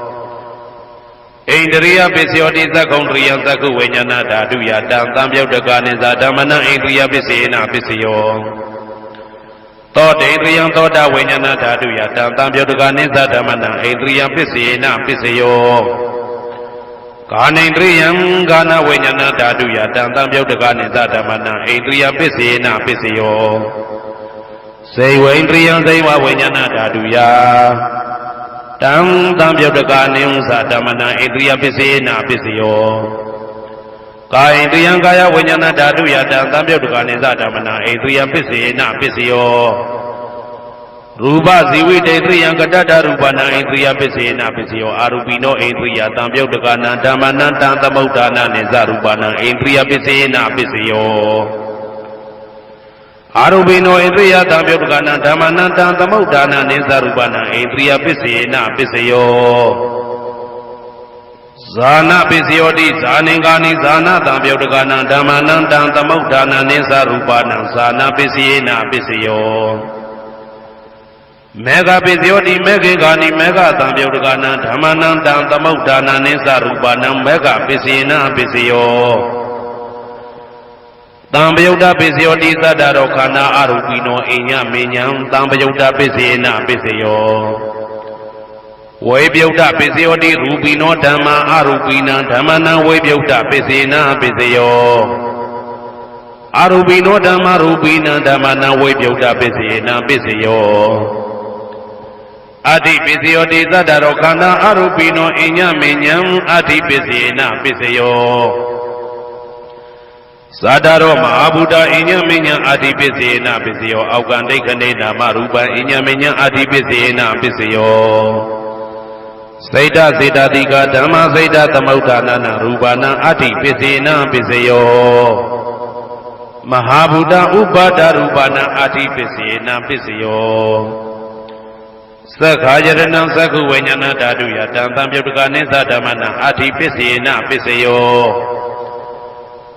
ဣန္ဒရိယပိစယောတိသက္ကုံတရိယသက္ခုဝိညာဏဓာတုယတံတံပြုတ်တကနိသဓမ္မနံဣန္ဒရိယပိစေနာပိစယောသောတေန္ဒရိယသောတာဝိညာဏဓာတုယတံတံပြုတ်တကနိသဓမ္မနံဣန္ဒရိယပိစေနာပိစယောကာနိန္ဒရိယကာနဝိညာဏဓာတုယတံတံပြုတ်တကနိသဓမ္မနံဣန္ဒရိယပိစေနာပိစယောဇေဝိန္ဒရိယဇေဝဝိညာဏဓာတုယတံတံပြုတ်တကနိဥ္စဓမ္မနံဣန္ဒရိယပိစေနာပိစယော ကာယသူယံကာယဝိညာဏဓာတုယတံသံပြုတ်တကနိသဓမ္မနာအိသူယံပစ္စေနပစ္စယောရူပဇီဝိတေသူယံကတတရူပနာအိသူယပစ္စေနပစ္စယောအာရူပိနောအိသူယသံပြုတ်တကနာဓမ္မနံတံသမုဒ္ဒါနာနိသရူပနာအိသူယပစ္စေနပစ္စယောအာရူပိနောအိသူယသံပြုတ်တကနာဓမ္မနံတံသမုဒ္ဒါနာနိသရူပနာအိသူယပစ္စေနပစ္စယောဇာနာပစ္စယောတိဇာနင်္ဂာနိဇာနာတံပြုတ်တကနာဓမ္မနံတံသမုဒ္ဒါနာနိသရူပနာဇာနာပစ္စယေနပစ္စယောမေဃပစ္စယောတိမေခေဂာနိမေဃတံပြုတ်တကနာဓမ္မနံတံသမုဒ္ဒါနာနိသရူပနာမေဃပစ္စယေနပစ္စယောတံပယုတ်တပစ္စယောတိသတ္တရောခန္ဓာအရူပိနောအိညမေညံတံပယုတ်တပစ္စယေနပစ္စယောဝေပြုတ်တပစ္စယောတိရူပိနောဓမ္မာအရူပိနံဓမ္မနံဝေပြုတ်တပစ္စေနပစ္စယောအရူပိနောဓမ္မာရူပိနံဓမ္မနံဝေပြုတ်တပစ္စေနပစ္စယောအတ္တိပစ္စယောတိသတ္တရောခန္ဓာအရူပိနောအိညမေညံအတ္တိပစ္စေနပစ္စယောသတ္တရောမဟာဗုဒ္ဓအိညမေညံအတ္တိပစ္စေနပစ္စယောအောက်ကံဒိဋ္ဌနေနာမရူပံအိညမေညံအတ္တိပစ္စေနပစ္စယောစိတ်တစေတတိကဓမ္မစိတ်တသမုဋ္ဌာနာရူပနာအတ္တိပစ္စေနပစ္စယောမဟာဗုဒ္ဓဥပါဒရူပနာအတ္တိပစ္စေနပစ္စယောသက္ခာယရဏံသက္ခုဝိညာဏဓာတုယတံသံပြုတ်တကနိသဓမ္မနာအတ္တိပစ္စေနပစ္စယော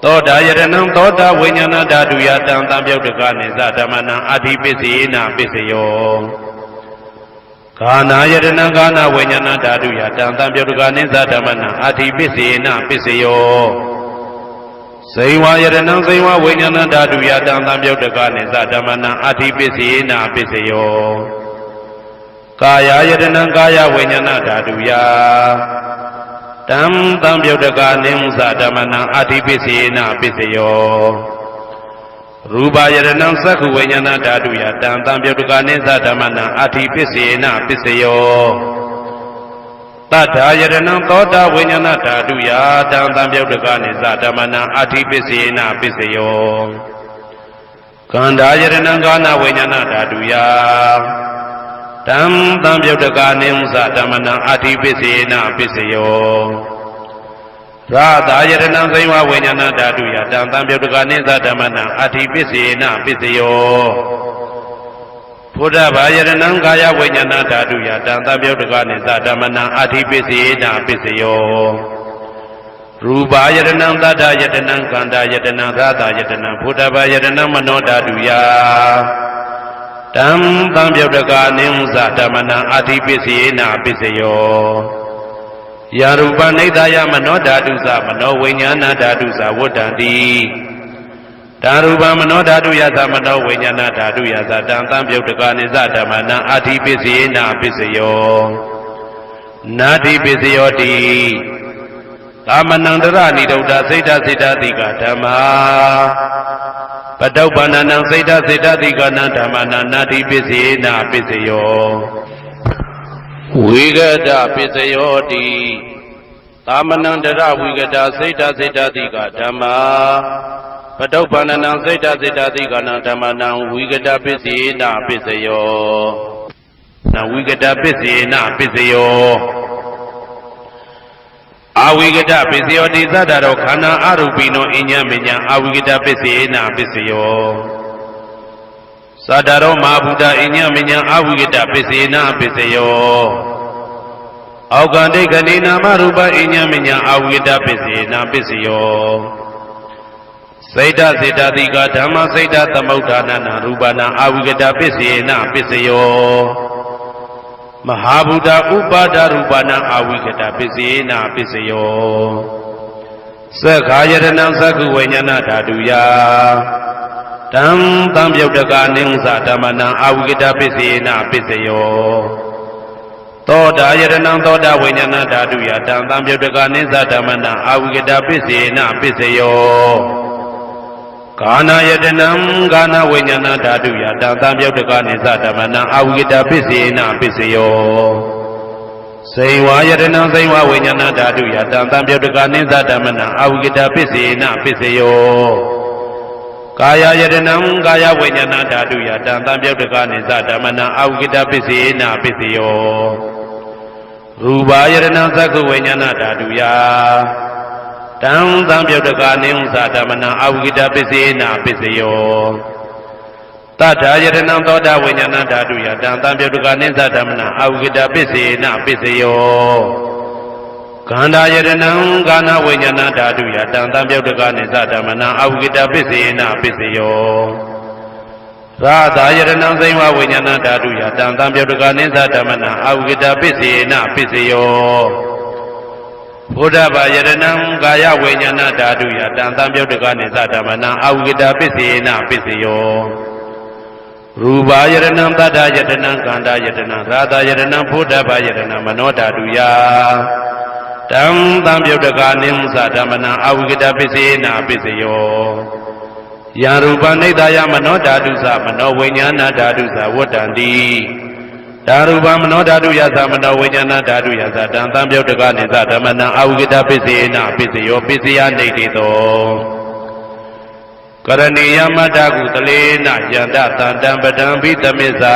သောတာယရဏံသောတာဝိညာဏဓာတုယတံသံပြုတ်တကနိသဓမ္မနာအတ္တိပစ္စေနပစ္စယောကာနာယတနာကာနာဝိညာဏဓာတုယတံသံပြုတ်တကနိသဓမ္မနာအတ္တိပစ္စေနပစ္စယောဇိဝယတနာဇိဝဝိညာဏဓာတုယတံသံပြုတ်တကနိသဓမ္မနာအတ္တိပစ္စေနပစ္စယောကာယယတနာကာယဝိညာဏဓာတုယတံသံပြုတ်တကနိသဓမ္မနာအတ္တိပစ္စေနပစ္စယောရူပယရဏံသက္ခုဝိညာဏဓာတုယတံသံပြုတ်တကနိသဓမ္မနာအတ္တိပစ္စေနပစ္စယောတတ္ထာယရဏံသောတာဝိညာဏဓာတုယတံသံပြုတ်တကနိသဓမ္မနာအတ္တိပစ္စေနပစ္စယောကန္ဓာယရဏံကာနဝိညာဏဓာတုယတံသံပြုတ်တကနိသဓမ္မနာအတ္တိပစ္စေနပစ္စယောရာသာယရဏံဇိဝဝိညာဏဓာတုယတံသံပြုတ်တကနိသဓမ္မနာအတ္တိပစ္စေနပစ္စယောဘုဒ္ဓဘာယရဏံကာယဝိညာဏဓာတုယတံသံပြုတ်တကနိသဓမ္မနာအတ္တိပစ္စေနပစ္စယောရူပယရဏံသတ္တယတနံကန္တာယတနံရာသာယတနံဘုဒ္ဓဘာယရဏံမနောဓာတုယတံသံပြုတ်တကနိသဓမ္မနာအတ္တိပစ္စေနပစ္စယောယာရူပနိဒာယမနောဓာတုသမနောဝိညာဏဓာတုသဝတ္တံတိဓာရူပမနောဓာတုယသမနောဝိညာဏဓာတုယသတံသံပြုတ်တကနိသဓမ္မနာအတ္တိပစ္စေနပစ္စယောနာတိပစ္စယောတိကာမနန္တရနိဒုဒ္ဓစိတ်တစေတတိကဓမ္မာပတုပ္ပန္နံစိတ်တစေတတိကနံဓမ္မနာနာတိပစ္စေနပစ္စယောဝိဂဒပစ္စယောတိကာမနန္တရဝိဂဒစိတ်တစေတတိကဓမ္မာပတုပ္ပန္နံစိတ်တစေတတိကနံဓမ္မနံဝိဂဒပစ္စေနပစ္စယောနဝိဂဒပစ္စေနပစ္စယောအဝိဂဒပစ္စယောတိသတ္တရောခန္ဓာအရူပိနောအိညမေညအဝိဂဒပစ္စေနပစ္စယောသတ္တရောမဟာဗုဒ္ဓအိညမေညအဝိဂဒပစ္စေနပစ္စယောအောက်ကံဒိဋ္ဌနေနာမရူပအိညမေညအဝိဂဒပစ္စေနပစ္စယောစိတ်တစေတတိကဓမ္မစိတ်တသမုဋ္ဌာနာရူပနာအဝိဂဒပစ္စေနပစ္စယောမဟာဗုဒ္ဓဥပါဒရူပနာအဝိကတပစ္စေနပစ္စယောသက္ခာယရဏံသက္ခုဝိညာဏဓာတုယတံသံပြုတ်တကနိသဓမ္မနာအဝိကတပစ္စေနပစ္စယောသောတာယရဏံသောတာဝိညာဏဓာတုယတံသံပြုတ်တကနိသဓမ္မနာအဝိကတပစ္စေနပစ္စယောကာနာယတနံကာနာဝိညာဏဓာတုယတံသံပြုတ်တကနိသဓမ္မနာအဝိကတပစ္စေနပစ္စယောဇ စိန်ဝါယတနာစိန်ဝဝိညာဏဓာတုယတံတံပြုတ်တကနိသဓမ္မနံအဝိကတပစ္စေနပစ္စယောကာယယတနံကာယဝိညာဏဓာတုယတံတံပြုတ်တကနိသဓမ္မနံအဝိကတပစ္စေနပစ္စယောရူပယတနာသက္ကဝိညာဏဓာတုယတံတံပြုတ်တကနိသဓမ္မနံအဝိကတပစ္စေနပစ္စယောတထာယတနံသောတာဝိညာဏဓာတုယတံတံပြုတ်တကနိသဓမ္မနံအဝိကတပစ္စေနပစ္စယောခန္ဓာယတနံကာဏဝိညာဏဓာတုယတံတံပြုတ်တကနိသဓမ္မနံအဝိကတပစ္စေနပစ္စယောရာသာယတနံစိဝဝိညာဏဓာတုယတံတံပြုတ်တကနိသဓမ္မနံအဝိကတပစ္စေနပစ္စယောဘုဒ္ဓဘာယတနံကာယဝိညာဏဓာတုယတံတံပြုတ်တကနိသဓမ္မနံအဝိကတပစ္စေနပစ္စယောရူပယတနံတတ္တယတနံခန္ဓာယတနံရာသယတနံဘုဒ္ဓဘာယတနံမနောဓာတုယတံတံပြုတ်တကနိသဓမ္မနံအဝိကတပစ္စေနပစ္စယောယံရူပနိဒာယမနောဓာတုသမနောဝိညာဏဓာတုသဝတ္တန္တိဓာရူပမနောဓာတုယသမနောဝိညာဏဓာတုယသတံတံပြုတ်တကနိသဓမ္မနံအဝိကတပစ္စေနပစ္စယောပစ္စယနေတိတောကရဏီယမတ္တကုတလေနယန္တသံတံပဒံဘိတမစ္ဆာ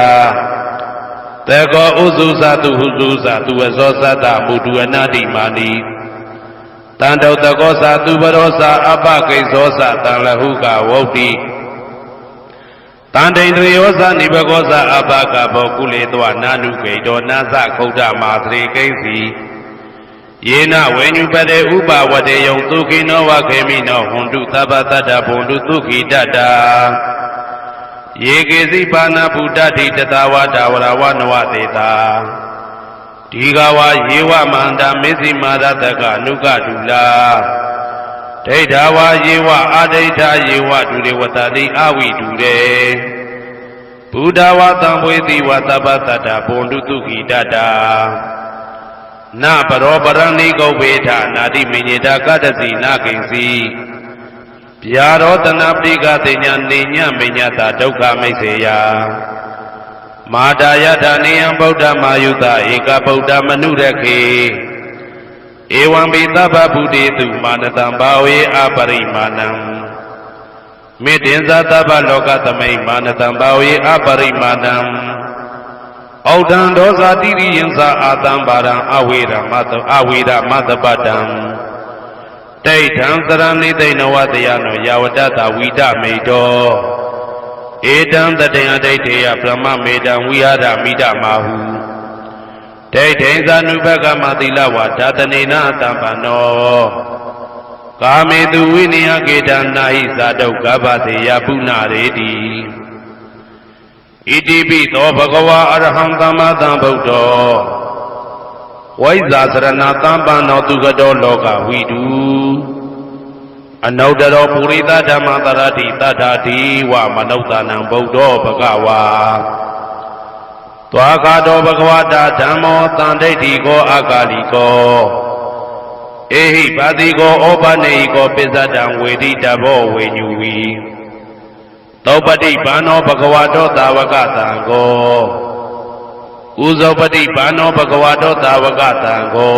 တေကောဥစုသတုဟုစုသသူဝဇောသတ္တမုတုအနာတိမာနိတန္တောတကောသသူပရောသအပကိစ္စောသတံလဟုကဝုတ်တိတန္တိန္ဒြေယောသနိဘကောသအပကဘောကုလေတောနာနုဂိတောနာသခုဒ္ဓမာသရေကိဉ္စီယေနဝေညုပတေဥပဝတေယံသုခိနောဝခေမိနောဟွန်တုသဗ္ဗတတ္တဘုံတုသုခိတတ္တာယေကေစီပါဏဗုဒ္ဓတိတတဝါဒဝရဝနဝသေတာဒီဃဝါယေဝမန္တမေဇိမာရတကအနုကဒုလာဒိဋ္ဌဝါယေဝအာဒိဋ္ဌယေဝဒုရေဝတတိအဝိဒုရေဘုဒ္ဓဝါတံဝေတိဝသဗ္ဗတတ္တဘုံတုသုခိတတ္တာနပရောပရဏိကုဗ္ဗေထနာတိမိညေတာကတ္တစီနာကိဉ္စီဗျာရောတနာပိကတိညာနေညမိညတာဒုက္ခမိတ်စေယမာတာယထာနေယံဗုဒ္ဓမာယုတဧကဗုဒ္ဓမနုရခေဧဝံပိသဗ္ဗဗုတေတုမာနတံဘာဝေအပရိမာဏံမေတ္တင်္ဇသဗ္ဗလောကသမိမာနတံဘာဝေအပရိမာဏံဩဒံဒောဇာတိရိယံသာအာတံပါရံအဝေရမတပတံဒိဋ္ဌံသရဏိသိဏဝတယနောယဝတ္တဝိဒမေတောဧတံတတေယဒိဋ္ဌေယဗြဟ္မမေတံဝိဟာရမိဒမာဟုဒိဋ္ဌိသနုဘကမသီလဝါဓာတနေနအတံပနောကာမေတုဝိနယကေတနာဟိဇာတုကဗ္ဗသေယပုဏ္ဏရေတိဣတိပိသောဘဂဝါအရဟံသမ္မာသမ္ဗုဒ္ဓောဝိဇ္ဇာစရဏသမ္ပန္နောသူကတောလောကဝိတုအနုတ္တရောပုရိသဓမ္မတရတိတတ္ထာတိဝမနုဿာနံဗုဒ္ဓောဘဂဝါသွားကာတောဘဂဝတာဓမ္မောသံဒိဋ္ဌိကောအာကာလိကောဧဟိပါတိကောဩပနေဟိကောပိစ္ဆတံဝေတိတဘောဝေညူဝီသောပတိဘာနောဘဂဝတောသာဝကတံကောဥဇောပတိဘာနောဘဂဝတောသာဝကတံကော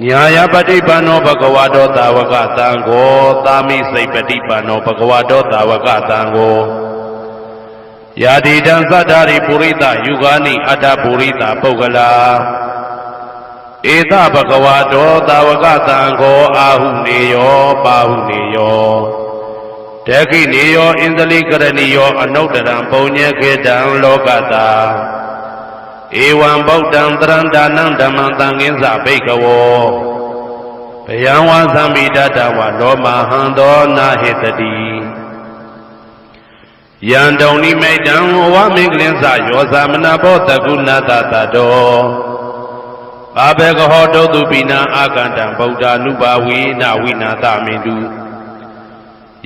ညာယပတိဘာနောဘဂဝတောသာဝကတံကောသာမိစိတ်ပတိဘာနောဘဂဝတောသာဝကတံကောယာတိတံသတ္တာရိပုရိသယုဂာနိအတ္တပုရိသပုဂ္ဂလာဧသဘဂဝတောသာဝကတံကောအာဟုနေယောပါဟုနေယောဒခိနေယောဣန္ဒလိကရဏီယောအနုတ္တရံပုံညေခေတံလောကတာဧဝံဗုဒ္ဓံတရံဒါနံဓမ္မံသံဃိသဘိကဝောဘယံဝါသံမိတတဝလောမဟံသောနာဟေတတိယံတုံနိမိတံဝမင်္ဂလင်းစယောသမနာဘောတကုဏတတတောဘာဘေကဟောတုတုပိနာအာကန္တံဗုဒ္ဓ ानु ဘာဝိနဝိနာသမင်တု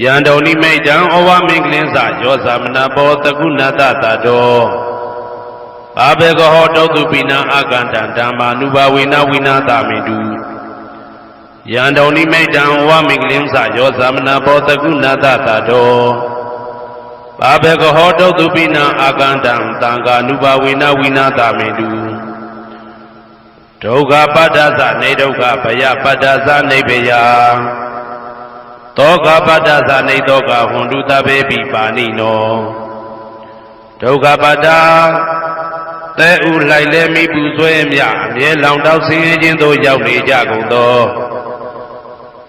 ယံတုံနိမိတံဩဝမင်္ဂလင်းစယောသမနာဘောတကုဏတတတောဘာဘေကဟောတုတုပိနာအာကန္တံဓမ္မာ ानु ဘာဝိနဝိနာသမင်တုယံတုံနိမိတံဩဝမင်္ဂလင်းစယောသမနာဘောတကုဏတတတောဘာဘေကဟောတုတုပိနာအာကန္တံသံဃာ ानु ဘာဝိနဝိနာသမင်တု ဒုက္ခပတ္တသနေဒုက္ခဘယပတ္တသနေဘယသောကပတ္တသနေသောကဟွန်တုတဘေပိပါဏိနောဒုက္ခပတ္တတဲဥလိုက်လဲမိပူဆွဲမြအမြဲလောင်တောက်ဆင်းရဲခြင်းသို့ရောက်နေကြကုန်သော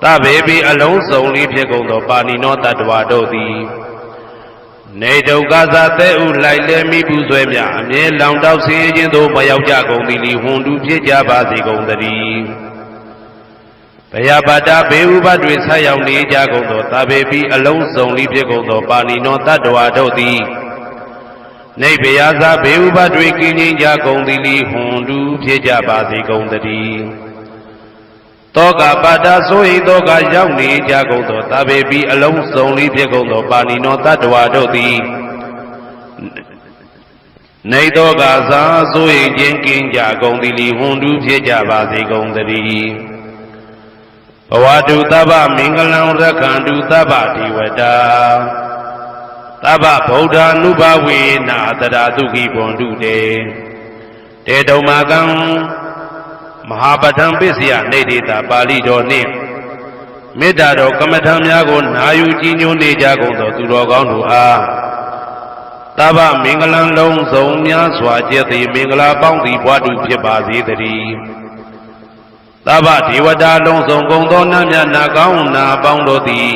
တဘေပိအလုံးစုံလေးဖြစ်ကုန်သောပါဏိနောတတ္တဝါတို့သည်နေဒုက္ခသာတဲဥလိုက်လဲမိပူဆွဲမြအမြဲလောင်တောက်ဆင်းရဲခြင်းသို့မရောက်ကြကုန်သည်လီဟွန်တုဖြစ်ကြပါစေကုန်သတည်းဘယပတ္တဘေဥပတွေဆက်ရောက်နေကြကုန်သောတဘေပိအလုံးစုံလေးဖြစ်ကုန်သောပါဏိနောတတ္တဝါတို့သည်နေဗယသာဘေဥပတွေကင်းငြိမ်းကြကုန်သည်လီဟွန်တုဖြစ်ကြပါစေကုန်သတည်းသောကပတ္တဆိုဟိသောကရောက်နေကြကုန်သောတဘေပိအလုံးစုံလေးဖြစ်ကုန်သောပါဏိနောတတ္တဝါတို့သည်နေသောကသာဆိုဟိခြင်းကင်းကြကုန်သည်လီဟွန်တုဖြစ်ကြပါစေကုန်သတည်းဘဝတုသဗ္ဗမင်္ဂလံရက္ခန္တုသဗ္ဗဒေဝတာသဗ္ဗဗုဒ္ဓ ानु ဘဝေနာတရာတုခိဘွန်တုတေတေတုံမာကံမဟာပဋ္ဌံပစ္စယနေတိတာပါဠိတော်နှင့်မေတ္တာတော်ကမ္မထံများကိုနာယူကြည်ညိုနေကြကုန်သောသူတော်ကောင်းတို့အားသဗ္ဗမင်္ဂလံလုံးစုံများစွာကျက်သည်မင်္ဂလာပေါင်းသည်ဘဝတုဖြစ်ပါစေတည်းသဗ္ဗဒေဝတာလုံးစုံကုန်သောနတ်မြတ်နာကောင်းနာပေါင်းတို့သည်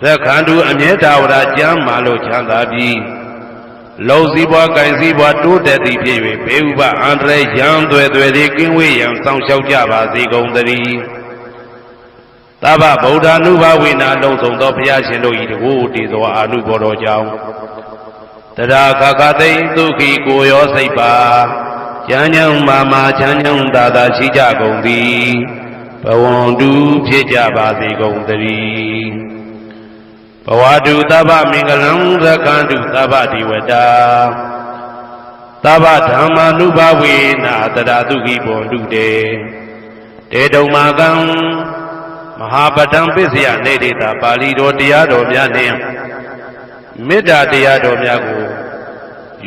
သက္ခန္တုအမြဲတာဝရကျမ်းမာလို့ချမ်းသာပြီးလုံစည်းပွားကင်စည်းပွားတိုးတက်သည်ဖြစ်၍ဘေဥပအန္တရာယ်ရန်သွယ်သွယ်သည်ကင်းဝေးရန်စောင့်ရှောက်ကြပါစေကုန်သတည်းသဗ္ဗဗုဒ္ဓ ानु ဘဝေနာလုံးစုံသောဘုရားရှင်တို့၏တကူတည်သောအာနုဘောတော်ကြောင့်တရာခခသိဒုက္ခိကိုရောစိတ်ပါချမ်းချမ်းမာမာချမ်းချမ်းသာသာရှိကြကုန်သည်ဘဝန္တုဖြစ်ကြပါစေကုန်သတည်းဘဝတုသဗ္ဗမင်္ဂလံရက္ခန္တုသဗ္ဗဒေဝတာသဗ္ဗဓမ္မာနုဘဝေနာတရာတုခိဘွန်တုတေတေတုံမာကံမဟာပဋ္ဌံပစ္စယနေတိတာပါဠိတော်တရားတော်များနှင့်မေတ္တာတရားတော်များကို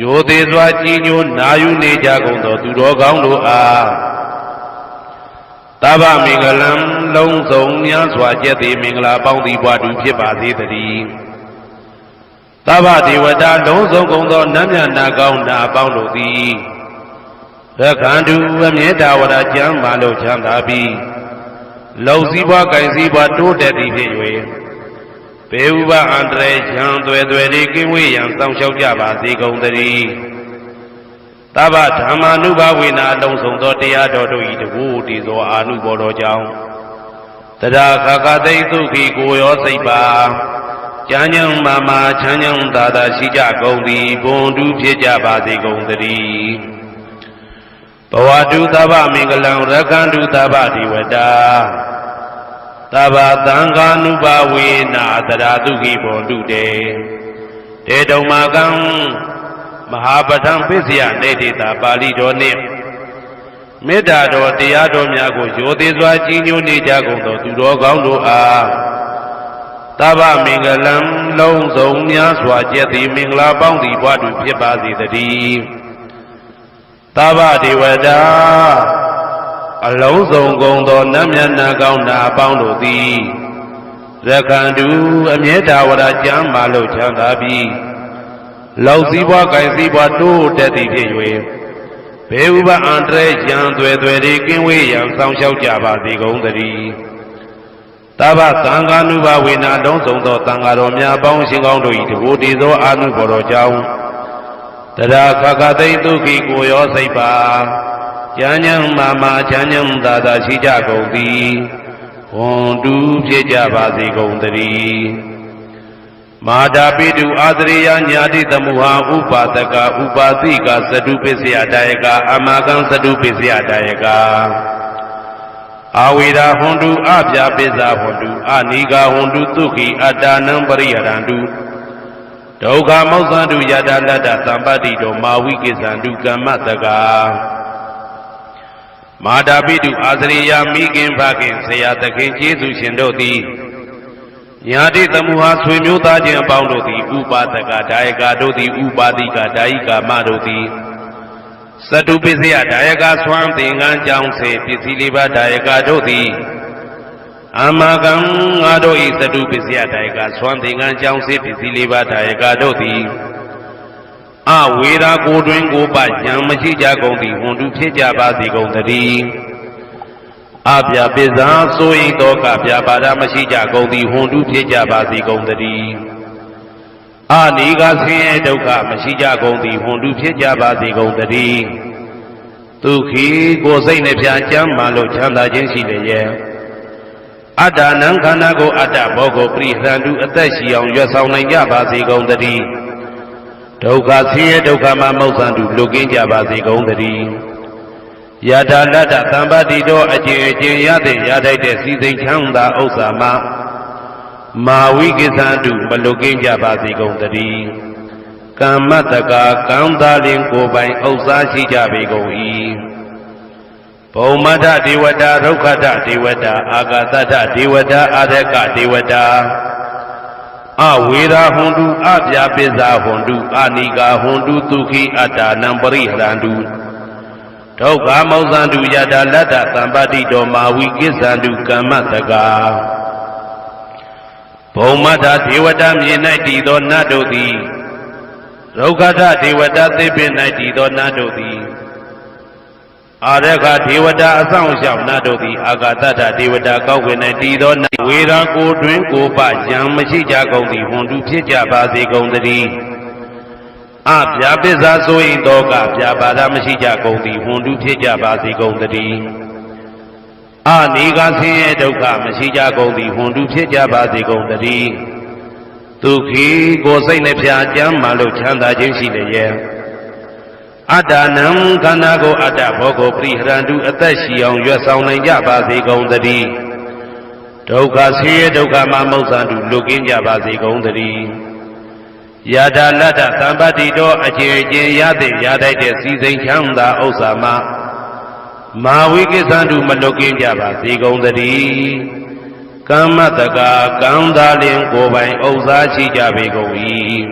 ရိုသေစွာကြည်ညိုနာယူနေကြကုန်သောသူတော်ကောင်းတို့အားသဗ္ဗမင်္ဂလံလုံးစုံများစွာကျက်သည်မင်္ဂလာပေါင်းသည်ဘဝတုဖြစ်ပါစေတည်းသဗ္ဗဒေဝတာလုံးစုံကုန်သောနတ်မြတ်နာကောင်းနာပေါင်းတို့သည်ရက္ခန္တုအမြဲတာဝရကျမ်းမာလို့ချမ်းသာပြီးလုံစည်းပွားကင်စည်းပွားတိုးတက်သည်ဖြစ်၍ဘေဥပအန္တရာယ်ရန်သွယ်သွယ်သည်ကင်းဝေးရန်စောင့်ရှောက်ကြပါစေကုန်သတည်းသဗ္ဗဓမ္မာနုဘဝေနာလုံးစုံသောတရားတော်တို့၏တကူတည်သောအာနုဘောတော်ကြောင့်တရာခခသိဒုက္ခိကိုရောစိတ်ပါချမ်းချမ်းမာမာချမ်းချမ်းသာသာရှိကြကုန်သည်ဘွန်တုဖြစ်ကြပါစေကုန်သတည်းဘဝတုသဗ္ဗမင်္ဂလံရက္ခန္တုသဗ္ဗဒေဝတာသဗ္ဗသံဃာနုဘဝေနာတရာတုခိဘွန်တုတေတေတုံမာကံမဟာပဋ္ဌံပစ္စယနေတိတာပါဠိတော်နှင့်မေတ္တာတော်တရားတော်များကိုရိုသေစွာကြည်ညိုနေကြကုန်သောသူတော်ကောင်းတို့အားသဗ္ဗမင်္ဂလံလုံးစုံများစွာကျက်သည်မင်္ဂလာပေါင်းသည်ဘဝတုဖြစ်ပါစေတည်းသဗ္ဗဒေဝတာအလုံးစုံကုန်သောနတ်မြတ်နာကောင်းနာပေါင်းတို့သည်ရက္ခန္တုအမြဲတာဝရကျမ်းမာလို့ချမ်းသာပြီးလောက်စည်းပွားကင်စည်းပွားတိုးတက်သည်ဖြစ်၍ဘေဥပအန္တရာယ်ရန်သွယ်သွယ်သည်ကင်းဝေးရန်စောင့်ရှောက်ကြပါစေကုန်သတည်းသဗ္ဗသံဃာနုဘဝေနာလုံးစုံသောသံဃာတော်များပေါင်းရှင်ကောင်းတို့၏တကူတည်သောအာနုဘော်တော်ကြောင့်တရာခခသိဒုက္ခိကိုရောစိတ်ပါချမ်းချမ်းမာမာချမ်းချမ်းသာသာရှိကြကုန်သည်ဘွန်တုဖြစ်ကြပါစေကုန်သတည်းမာတာပိတုအာသရိယညာတိသမုဟာဥပါဒကဥပါတိကသတုပစ္စယတာယကအမကံသတုပစ္စယတာယကအာဝေရာဟွန်တုအပြာပိစ္ဆာဟွန်တုအနိဂါဟွန်တုသုခိအတ္တနံပရိယရန္တုဒုက္ခမောက္ခန္တုယတာလတ္တသံပတ္တိတောမာဝိကိစ္ဆန္တုကမ္မတကမာတာပိတုအာသရိယမိခင်ဖခင်ဆရာသခင်ကျေးဇူးရှင်တို့သည်ညာတိသမုဟာဆွေမျိုးသားချင်းအပေါင်းတို့သည်ဥပါဒကဒါယကတို့သည်ဥပါတိကဒါယိကာမတို့သည် စတုပစ္စယဒါယကဆွမ်းသင်္ကန်းကြောင့်စေပစ္စည်းလေးပါးဒါယကတို့သည်အမကံငါတို့ဤစတုပစ္စယဒါယကဆွမ်းသင်္ကန်းကြောင့်စေပစ္စည်းလေးပါးဒါယကတို့သည်အဝေရာကိုတွင်ကိုပဉာဏ်မရှိကြကုန်သည်ဝန်တုဖြစ်ကြပါစေကုန်သတည်းအပြာပိဇာဆိုရင်တော့ကပြာပါဒမရှိကြကုန်သည်ဝန်တုဖြစ်ကြပါစေကုန်သတည်းအာနိကဆင်းရဲဒုက္ခမရှိကြကုန်သည်ဝန်တုဖြစ်ကြပါစေကုန်သတည်းဒုက္ခိကိုယ်စိတ်နှပြကျမ်းမာလို့ချမ်းသာခြင်းရှိလျက်အတ္တနံခန္ဓာကိုအတ္တဘောကိုပရိဟရန္တုအသက်ရှိအောင်ရွတ်ဆောင်နိုင်ကြပါစေကုန်သတည်းဒုက္ခဆင်းရဲဒုက္ခမှာမောက္ခန္တုလွတ်ကင်းကြပါစေကုန်သတည်းယထာလတ္တသံပတိတော်အကျင့်အကျင့်ရတဲ့ရထိုက်တဲ့စီစိန်ချမ်းသာဥစ္စာမှာမာဝိကိသန္တုမလွတ်ကင်းကြပါစေကုန်သတည်းကမ္မတကာကံသာလင်ကိုယ်ပိုင်ဥစ္စာရှိကြပေကုန်၏ဘုံမထဒေဝတာဒုက္ခတဒေဝတာအာဂတတဒေဝတာအာရကဒေဝတာအဝေရာဟွန်တုအပြာပိဇာဟွန်တုအာနိကာဟွန်တုဒုက္ခိအတ္တနံပရိဟရန္တုဒုက္ခမောဇန္တုယတာလတ္တသံပတိတောမာဝိကိစ္ဆန္တုကမ္မတကာဘုံမထဒေဝတာမြေ၌တည်သောနတ်တို့သည်ဒုက္ခတဒေဝတာသေပင်၌တည်သောနတ်တို့သည်အာရခဒေဝတာအဆောင်ရှောက်နတ်တို့သည်အာဂတတဒေဝတာကောက်ွယ်၌တည်သောနတ်ဝေရာကိုတွင်ကိုပဉာဏ်မရှိကြကုန်သည်ဝန်တုဖြစ်ကြပါစေကုန်သတည်းအပြာပိဇာဆိုရင်တော့ကပြာပါဒမရှိကြကုန်သည်ဝန်တုဖြစ်ကြပါစေကုန်သတည်းအနိကဆင်းရဲဒုက္ခမရှိကြကုန်သည်ဝန်တုဖြစ်ကြပါစေကုန်သတည်းဒုက္ခိကိုယ်စိတ်နှပြကျမ်းမာလို့ချမ်းသာခြင်းရှိလျက်အတ္တနံခန္ဓာကိုအတ္တဘောကိုပရိဟရန္တုအသက်ရှိအောင်ရွတ်ဆောင်နိုင်ကြပါစေကုန်သတည်းဒုက္ခဆင်းရဲဒုက္ခမှာမောက္ခန္တုလွတ်ကင်းကြပါစေကုန်သတည်းယထာလတ္တသံပတိတော်အကျင့်အကျင့်ရတဲ့ရထိုက်တဲ့စီစိန်ချမ်းသာဥစ္စာမှာမာဝိကိစ္ဆန္တုမလွတ်ကင်းကြပါစေကုန်သတည်းကမ္မတကာကံသာလင်ကိုယ်ပိုင်ဥစ္စာရှိကြပေကုန်၏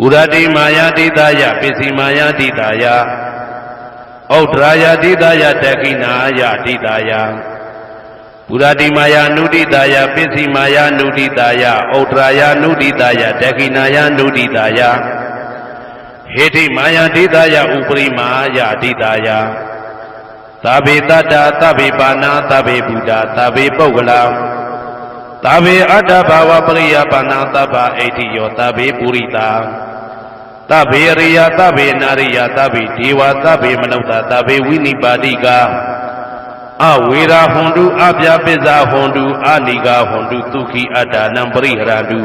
ဥရတိမာယာတိတယပစ္စည်းမာယာတိတယဩဒရာယတိတယတက္ခိနာယတိတယဥရတိမာယာနုတိတယပစ္စည်းမာယာနုတိတယဩဒရာယနုတိတယတက္ခိနာယနုတိတယဟေတိမာယာတိတယဥပရိမာယတိတယသဗ္ဗေတတ္တသဗ္ဗေပါဏာသဗ္ဗေဘုဒ္ဓသဗ္ဗေပုဂ္ဂလာသဗ္ဗေအတ္တဘာဝပရိယပါဏာသဗ္ဗဣဋ္ဌိယောသဗ္ဗေပုရိတာသဗ္ဗေရိယသဗ္ဗေနာရိယသဗ္ဗေဒေဝသဗ္ဗေမနုဿသဗ္ဗေဝိနိပါတိကအဝေရာဟွန်တုအပြာပိဇာဟွန်တုအာနိကာဟွန်တုဒုက္ခိအတ္တနံပရိဟရန္တု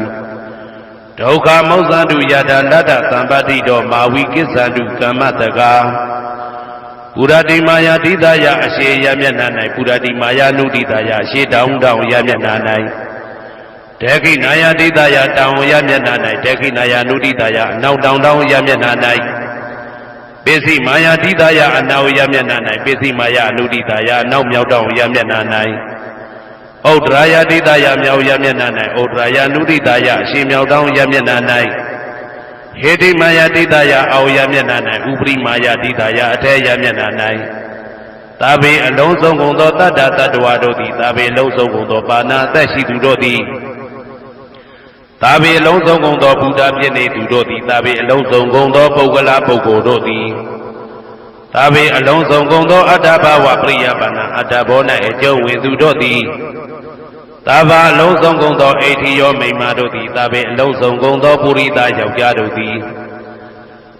ဒုက္ခမောက္ခန္တုယထာလတ္တသံပတိတောမာဝိကိစ္ဆန္တုကမ္မတကာပုရတိမာယာတိတယအရှိယမျက်နှာ၌ပုရတိမာယာနုတိတယအရှိတောင်းတောင်းယမျက်နှာ၌ဒေခိနာယတိတယတောင်းယမျက်နှာ၌ဒေခိနာယနုတိတယအနောက်တောင်းတောင်းယမျက်နှာ၌ပိစိမာယာတိတယအနောက်ယမျက်နှာ၌ပိစိမာယာနုတိတယအနောက်မြောက်တောင်းယမျက်နှာ၌ဩဒရာယတိတယမြောက်ယမျက်နှာ၌ဩဒရာယနုတိတယအရှိမြောက်တောင်းယမျက်နှာ၌ဟေတိမာယာတိတယအောယမျက်နှာ၌ဥပရိမာယာတိတယအထေယမျက်နှာ၌သဗ္ဗေအလုံးစုံကုန်သောတတ္တတတ္တဝါတို့သည်သဗ္ဗေလုံးစုံကုန်သောပါဏာအသက်ရှိသူတို့သည်သဗ္ဗေအလုံးစုံကုန်သောဘုရားဖြစ်နေသူတို့သည်သဗ္ဗေအလုံးစုံကုန်သောပုဂ္ဂလပုဂ္ဂိုလ်တို့သည်သဗ္ဗေအလုံးစုံကုန်သောအတ္တဘာဝပရိယပါဏာအတ္တဘော၌အကျုံးဝင်သူတို့သည်သဗ္ဗအလုံးစုံကုန်သောဣဋ္ဌိယောမိမ္မာတို့သည်သဗ္ဗေအလုံးစုံကုန်သောပုရိသယောက်ျားတို့သည်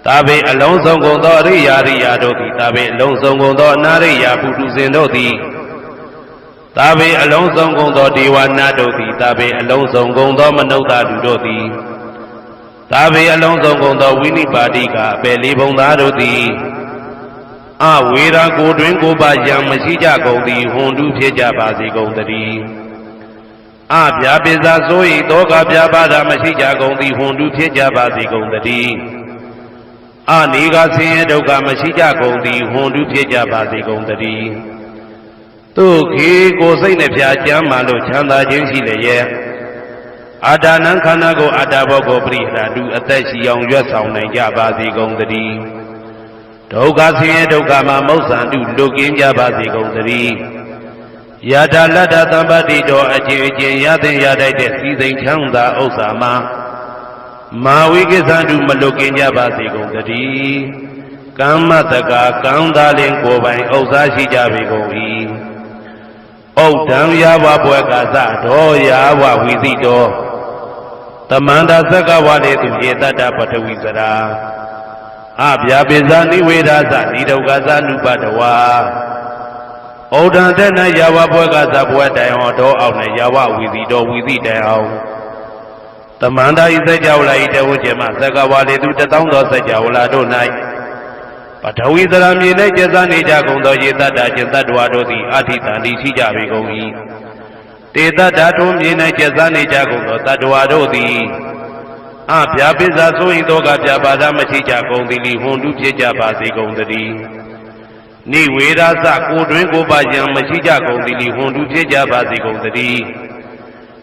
သဗ္ဗေအလုံးစုံကုန်သောအရိယာရိယာတို့သည်သဗ္ဗေအလုံးစုံကုန်သောအနာရိယာပုထုဇဉ်တို့သည်သဗ္ဗေအလုံးစုံကုန်သောဒေဝနာတို့သည်သဗ္ဗေအလုံးစုံကုန်သောမနုဿလူတို့သည်သဗ္ဗေအလုံးစုံကုန်သောဝိနိပါတိကအပေလေးဘုံသားတို့သည်အဝေရာကိုတွင်ကိုပါယံမရှိကြကုန်သည်ဟွန်တုဖြစ်ကြပါစေကုန်သတည်းအပြာပိဇာဆို၏တောကပြာပါဒမရှိကြကုန်သည်ဟွန်တုဖြစ်ကြပါစေကုန်သတည်းအနိကဆင်းရဲဒုက္ခမရှိကြကုန်သည်ဟွန်တုဖြစ်ကြပါစေကုန်သတည်းဒုက္ခိကိုယ်စိတ်နှပြကျမ်းမာလို့ချမ်းသာခြင်းရှိလျက်အာဒါနံခန္ဓာကိုအတ္တဘောကိုပရိဟရတုအသက်ရှိအောင်ရွတ်ဆောင်နိုင်ကြပါစေကုန်သတည်းဒ ဒုက္ခဆင်းရဲဒုက္ခမှာမောက္ဆန္တုလွတ်ကင်းကြပါစေကုန်သတည်းယထာလတ္တသမ္ပတိတော်အကျင့်အကျင့်ရသင်ရတတ်တဲ့စီစိန်ချမ်းသာဥစ္စာမှာမာဝိကိသန္တုမလွတ်ကင်းကြပါစေကုန်သတည်းကမ္မတကာကံသာလင်ကိုယ်ပိုင်ဥစ္စာရှိကြပေကုန်၏ဩဒံယာဝဘွယ်ကသတော်ယာဝဝိသိတော်တမန္တသက္ကဝလေသူယေတတ္တပထဝီစရာအဗျာပိဇာနိဝေဒသနိဒုက္ခသနုပတဝါဩဒံတဲ့၌ယာဝဘွယ်ကသဘွယ်တိုင်အောင်တော်အောင်နဲ့ယာဝဝိသိတော်ဝိသိတိုင်အောင်တမန္တဤစัจ java လာဤတဝုကျေမသက္ကဝလေသူတသောသောစัจ java လာတို့၌ပထဝီသရမြေ၌ကျက်စားနေကြကုန်သောယေတ္တကျင်တ္တဝါတို့သည်အာထိတန်တိရှိကြပေကုန်၏တေတ္တထုံးမြေ၌ကျက်စားနေကြကုန်သောတတ္တဝါတို့သည်အဗျာပိဇာဆိုရင်သောကဗျာပါဒမရှိကြကုန်သည်လိဟွန်တုဖြစ်ကြပါစေကုန်သတည်းနိဝေဒသကိုတွင်ကိုပါယံမရှိကြကုန်သည်လိဟွန်တုဖြစ်ကြပါစေကုန်သတည်း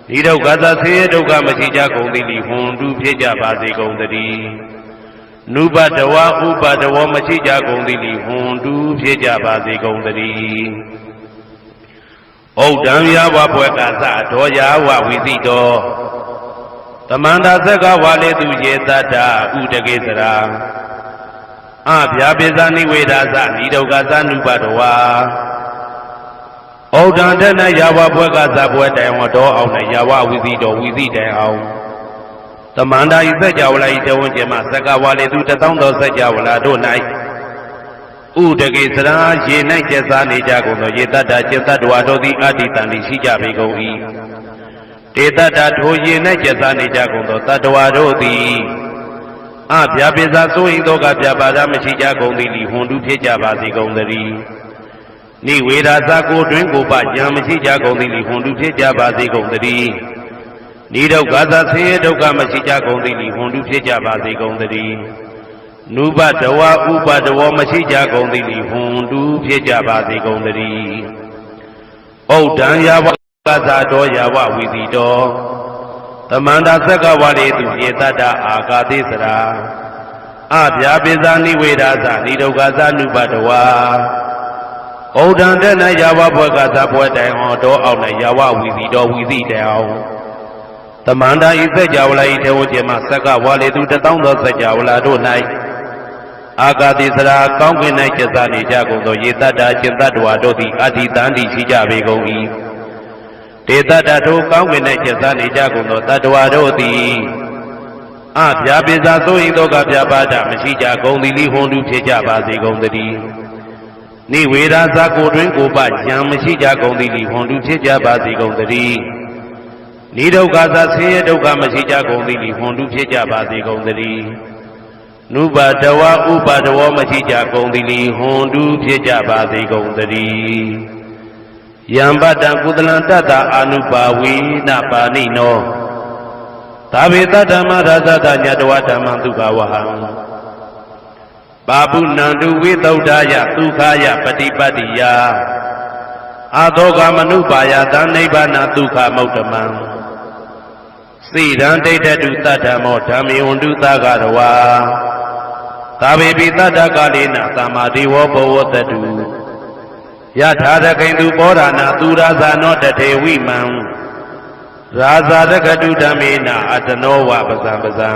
ဒီဒုက္ခသဆေးဒုက္ခမရှိကြကုန်သည်လိဟွန်တုဖြစ်ကြပါစေကုန်သတည်းနုပတဝဥပတဝမရှိကြကုန်သည်လိဟွန်တုဖြစ်ကြပါစေကုန်သတည်းဩဒံယာဝဘွယ်ကသဒောယာဝဝိသိတောတမန္တသက္ကဝါလေသူယေတတ္တဥဒကေစရာအဗျာပိဇာနိဝေဒသနိဒုက္ခသနုပတဝါဩဒံတဲ့၌ယာဝဘွယ်ကသဘွယ်တိုင်ဝတော်အောင်နဲ့ယာဝဝိသိတော်ဝိသိတိုင်အောင်တမန္တဤစัจ java လာဤတဝန်းကျမသက္ကဝါလေသူတသောသောစัจ java လာတို့၌ဥဒကေစရာရေ၌ကျက်စားနေကြကုန်သောယေတတ္တကျက်တ္တဝါတို့သည်အတ္တိတန်တိရှိကြပေကုန်၏တေတ္တထိုရေ၌ကျက်စားနေကြကုန်သောတတ္တဝါတို့သည်အဗျာပိဇာဆိုရင်သောကဗျာပါဒမရှိကြကုန်သည်လိဟွန်တုဖြစ်ကြပါစေကုန်သတည်းနိဝေဒသကိုတွင်ကိုပဉာဏ်မရှိကြကုန်သည်လိဟွန်တုဖြစ်ကြပါစေကုန်သတည်းနိဒုက္ခသဆင်းရဲဒုက္ခမရှိကြကုန်သည်လိဟွန်တုဖြစ်ကြပါစေကုန်သတည်းနုပတဝဥပတဝမရှိကြကုန်သည်လိဟွန်တုဖြစ်ကြပါစေကုန်သတည်းဩဒံယာဝကသတော်ယာဝဝိသိတော်တမန္တသက္ကဝါလေသူယေတတ္တအာဂာတိစရာအဗျာပိဇာနိဝေဒသနိဒုက္ခသနုပတဝါဩဒံတဲ့၌ယာဝဘွယ်ကသဘွယ်တိုင်အောင်တော်အောင်နဲ့ယာဝဝိသိတော်ဝိသိတိုင်အောင်တမန္တဤစัจ java လာဤတေဝကျေမသက္ကဝါလေသူတသောသောစัจ java လာတို့၌အာဂာတိစရာကောင်းကင်၌ကျက်စားနေကြကုန်သောယေတတ္တကျင်တ္တဝါတို့သည်အာထိတန်တိရှိကြပေကုန်၏တေတ္တထိုကောင်းကင်၌ကျက်စားနေကြကုန်သောတတ္တဝါတို့သည်အဗျာပိဇာဆိုရင်သောကဗျာပါဒမရှိကြကုန်သည်လိဟွန်တုဖြစ်ကြပါစေကုန်သတည်းနိဝေဒသကိုတွင်ကိုပဉာဏ်မရှိကြကုန်သည်လိဟွန်တုဖြစ်ကြပါစေကုန်သတည်းနိဒုက္ခသဆင်းရဲဒုက္ခမရှိကြကုန်သည်လိဟွန်တုဖြစ်ကြပါစေကုန်သတည်းနုပတဝဥပတဝမရှိကြကုန်သည်လိဟွန်တုဖြစ်ကြပါစေကုန်သတည်းယံပတ္တကုသလံတတ္တအာနုပါဝေနပါဏိနောသာဝေတဓမ္မရသတညတဝဓမ္မသုခဝဟံပါပုဏ္ဏတုဝိသုဒ္ဓယဒုက္ခယပฏิပတ္တိယအာသောကမနုပါယသနိဗ္ဗာနဒုက္ခမௌတမံစိရံဒိဋ္ဌတုတတ္တမောဓမ္မေဝန္တုသဂရဝါသာဝေပိတတ္တကာလေနသမ္မာဒေဝဘဝတတုယထာရခိန်သူပောဓာနာသူရာဇာနောတထေဝိမံရာဇာရကတုဓမ္မေနအတနောဝပဇံပဇံ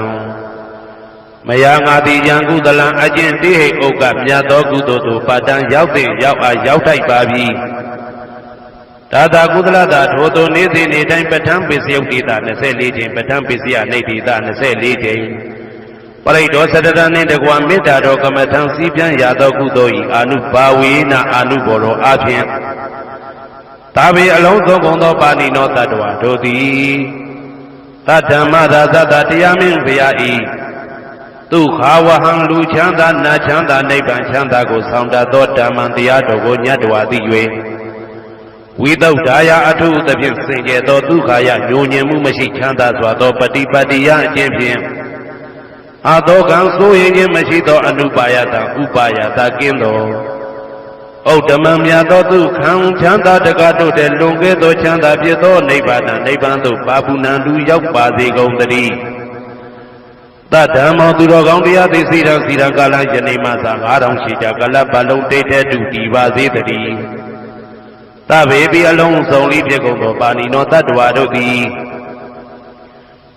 မယငါတိယံကုသလံအကျင့်တိဟိဥက္ကမြတ်သောကုသိုလ်တို့ပါတံရောက်တဲ့ရောက်အားရောက်ထိုက်ပါပြီဒါသာကုသလတာထိုသို့နေ့စဉ်နေ့တိုင်းပဋ္ဌာန်းပိစယုတ်တိတာ24ချိန်ပဋ္ဌာန်းပိစယနေတိတာ24ချိန်ပရိဒောသတ္တရနှင့်တကွာမေတ္တာတော်ကမ္မထံစည်းပြန်ရသောကုသိုလ်၏အာနုဘာဝေနအာနုဘောရောအဖြင့်သာဝေအလုံးစုံကုန်သောပါဏိနောတတ္တဝါတို့သည်သတ္တမသာသတ္တတရားမင်းဘုရား၏ဒုက္ခဝဟံလူချမ်းသာနာချမ်းသာနိဗ္ဗာန်ချမ်းသာကိုဆောင်တတ်သောဓမ္မတရားတော်ကိုညတ်တော်သိ၍ဝိသုဒ္ဓါယအထုသဖြင့်စင်ကြယ်သောဒုက္ခယညိုညင်မှုမရှိချမ်းသာစွာသောပฏิပတ္တိယအခြင်းဖြင့်အာသောကံဆိုရင်ခြင်းမရှိသောအနုပါယတဥပါယတကင်းသောဩဓမံမြတ်သောဒုက္ခံချမ်းသာတကားတို့တဲ့လွန်ကဲသောချမ်းသာဖြစ်သောနိဗ္ဗာန်နိဗ္ဗာန်သို့ပါပုဏ္ဏတုရောက်ပါစေကုန်သတည်း တဓမ္မောသူတော်ကောင်းတရားသိစီရန်စီရန်ကာလယနေ့မှသာ9000ရှိကြကလပ်ဘလုံးတိတ်တဲ့တူတည်ပါစေတည်းတဗေပိအလုံးစုံလေးဖြစ်ကုန်သောပါဏိနောတတ္တဝါတို့သည်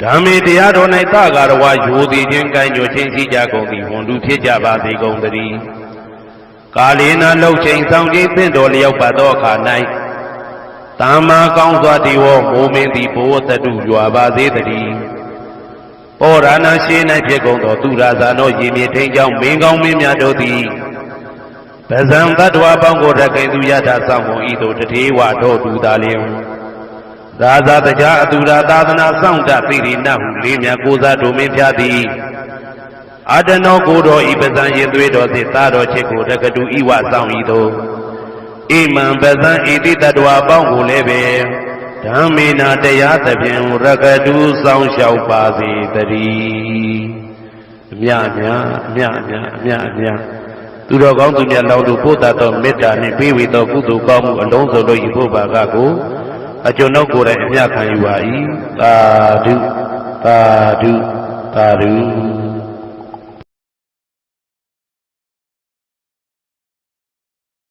ဓမ္မေတရားတော်၌သကာရဝယိုသည်ချင်းကိုင်းညွှန်ချင်းရှိကြကုန်သည်ဝန်တူဖြစ်ကြပါစေကုန်တည်းကာလေနာလှုပ်ချိန်ဆောင်ခြင်းသင့်တော်လျောက်ပါသောအခါ၌သမ္မာကောင်းစွာတည်ဝမိုးမင်းသည်ဘိုးတတုရွာပါစေတည်းပောရဏရှိ၌ဖြစ်ကုန်သောသူရာဇာနောရေမြေထိန်ကြောင့်မင်းကောင်းမင်းများတို့သည်ပဇံတ attva ပေါင်းကိုရခိုင်သူရတာဆောင်ကုန်ဤသို့တထေဝတော်တူသာလျင်ရာဇာတရားအတူရာသာသနာဆောင်တသိရိနဟုလေးမြတ်ကိုစားတို့မင်းဖျားသည်အတနောကိုတော်ဤပဇံရင်သွေးတော်သည့်သာတော်ချစ်ကိုတက္ကတူဤဝဆောင်ဤသို့ဣမံပဇံဤတိတ attva ပေါင်းကိုလည်းပဲဓမ္မေနာတရားသဖြင့်ရကတူဆောင်လျှောက်ပါစေတည်းအမြအမြသူတော်ကောင်းသူမြတ်လောင်းတို့ပို့တတ်သောမေတ္တာနှင့်ပေးဝေသောကုသိုလ်ကောင်းမှုအလုံးစုံတို့၏ဖို့ပါကကိုအကျွန်ုပ်ကိုယ်တိုင်အမြခံယူပါ၏သာဓုသာဓုသာဓု